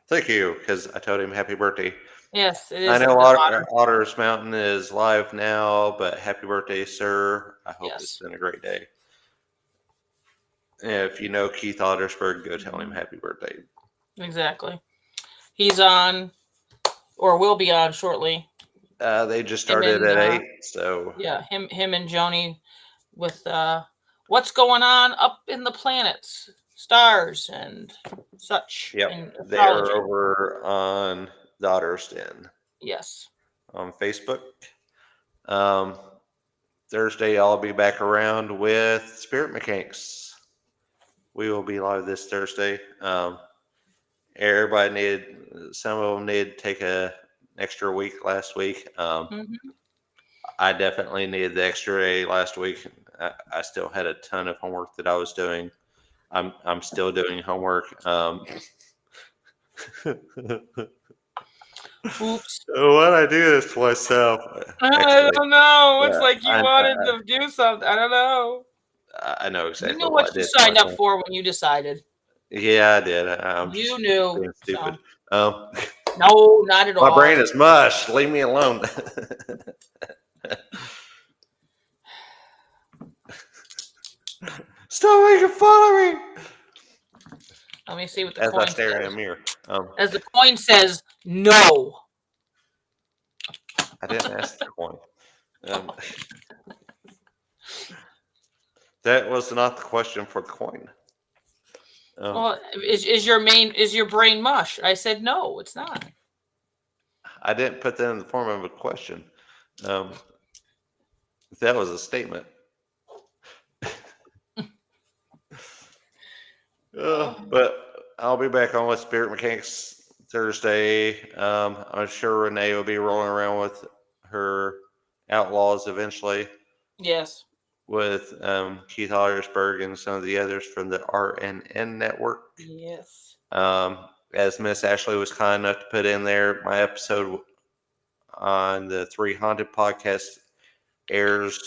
Speaker 2: thank you because I told him happy birthday.
Speaker 1: Yes, it
Speaker 2: I
Speaker 1: is
Speaker 2: know
Speaker 1: an honor.
Speaker 2: Otter's Mountain is live now, but happy birthday, sir! I hope it's
Speaker 1: Yes.
Speaker 2: been a great day. If you know Keith Ottersberg, go tell him
Speaker 1: Hmm.
Speaker 2: happy birthday.
Speaker 1: Exactly. He's on, or will be on shortly.
Speaker 2: They just
Speaker 1: Him
Speaker 2: started
Speaker 1: and
Speaker 2: at 8, so
Speaker 1: yeah, him and Joni with what's going on up in the planets, stars and such
Speaker 2: yep,
Speaker 1: in
Speaker 2: they are
Speaker 1: astrology.
Speaker 2: over on Daughter's Den
Speaker 1: Yes.
Speaker 2: on Facebook. Um, Thursday, I'll be back around with Spirit Mechanics. We will be live this Thursday. Everybody needed, some of them needed to take an extra week last week.
Speaker 1: Hmm.
Speaker 2: I definitely needed the extra day last week. I still had a ton of homework that I was doing. I'm still doing homework.
Speaker 1: Oops.
Speaker 2: What I do is to myself,
Speaker 1: I
Speaker 2: actually.
Speaker 1: don't know. It's
Speaker 2: Yeah,
Speaker 1: like you wanted to do something. I don't know.
Speaker 2: I know
Speaker 1: You
Speaker 2: exactly
Speaker 1: knew what
Speaker 2: what I
Speaker 1: you
Speaker 2: did to
Speaker 1: signed up
Speaker 2: myself.
Speaker 1: for when you decided.
Speaker 2: Yeah, I did. I'm
Speaker 1: You
Speaker 2: just
Speaker 1: knew.
Speaker 2: being stupid.
Speaker 1: So
Speaker 2: Um,
Speaker 1: no, not at
Speaker 2: my
Speaker 1: all.
Speaker 2: brain is mush. Leave me alone. Stop making fun of me.
Speaker 1: Let me see what the
Speaker 2: As I
Speaker 1: coin
Speaker 2: stare in a
Speaker 1: says.
Speaker 2: mirror. Um,
Speaker 1: As the coin says, no.
Speaker 2: I didn't ask the coin. Um, that was not the question for the coin.
Speaker 1: Well, is your brain mush? I said no, it's not.
Speaker 2: I didn't put that in the form of a question. Um, that was a statement.
Speaker 1: Oh,
Speaker 2: But I'll be back on with Spirit Mechanics Thursday. I'm sure Renee will be rolling around with her Outlaws eventually,
Speaker 1: yes.
Speaker 2: with Keith Hollersberg and some of the others from the RNN network.
Speaker 1: Yes.
Speaker 2: As Miss Ashley was kind enough to put in there, my episode on the Three Haunted podcast airs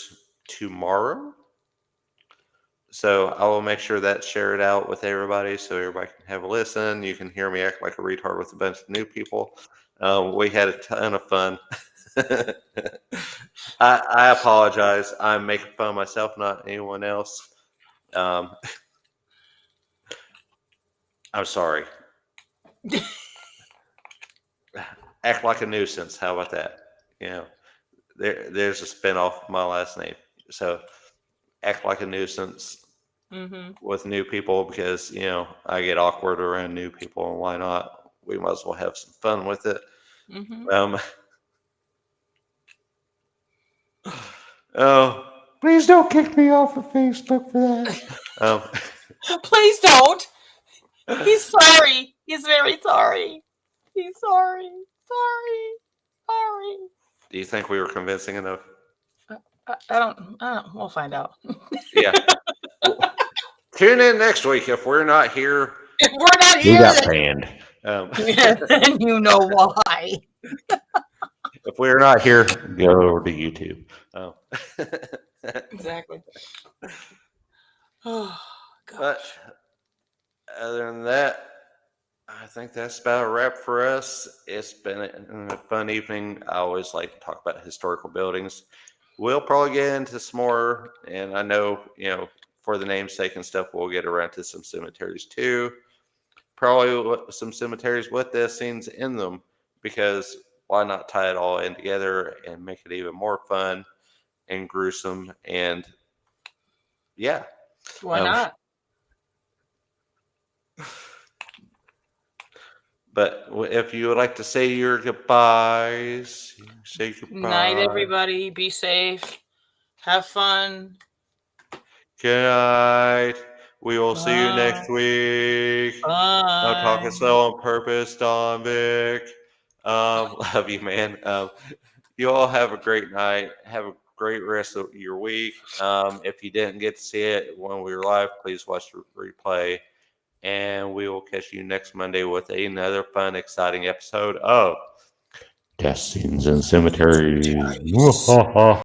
Speaker 2: tomorrow. So I will make sure that's shared out with everybody so everybody can have a listen. You can hear me act like a retard with a bunch of new people. We had a ton of fun. I apologize. I'm making fun of myself, not anyone else. Um, I'm sorry. Act like a nuisance. How about that? You know, there's a spinoff of my last name. So act like a nuisance
Speaker 1: Mm-hmm.
Speaker 2: with new people because I get awkward around new people, and why not? We might as well have some fun with it.
Speaker 1: Mm-hmm.
Speaker 2: Um, oh, please don't kick me off of Facebook for that. Um,
Speaker 1: Please don't. He's sorry. He's very sorry. He's sorry. Sorry. Sorry.
Speaker 2: do you think we were convincing enough?
Speaker 1: I don't. We'll find out.
Speaker 2: Yeah. Well, tune in next week if we're not here.
Speaker 1: If we're not
Speaker 2: We
Speaker 1: here,
Speaker 2: got banned.
Speaker 1: then you know why.
Speaker 2: If we're not here, go over to YouTube. Oh.
Speaker 1: Exactly. Oh
Speaker 2: But
Speaker 1: gosh.
Speaker 2: other than that, I think that's about a wrap for us. It's been a fun evening. I always like to talk about historical buildings. We'll probably get into some more, and I know, for the namesake and stuff, we'll get around to some cemeteries too. Probably some cemeteries with death scenes in them, because why not tie it all in together and make it even more fun and gruesome? And yeah.
Speaker 1: Why
Speaker 2: Um,
Speaker 1: not?
Speaker 2: but if you would like to say your goodbyes, say
Speaker 1: Night,
Speaker 2: goodbye.
Speaker 1: everybody. Be safe. Have fun.
Speaker 2: Good night. We will see you
Speaker 1: Bye.
Speaker 2: next week. I'm talking
Speaker 1: Bye.
Speaker 2: slow on purpose, Don Vic. Love you, man. You all have a great night. Have a great rest of your week. If you didn't get to see it when we were live, please watch the replay. And we will catch you next Monday with another fun, exciting episode of Death Scenes and Cemeteries.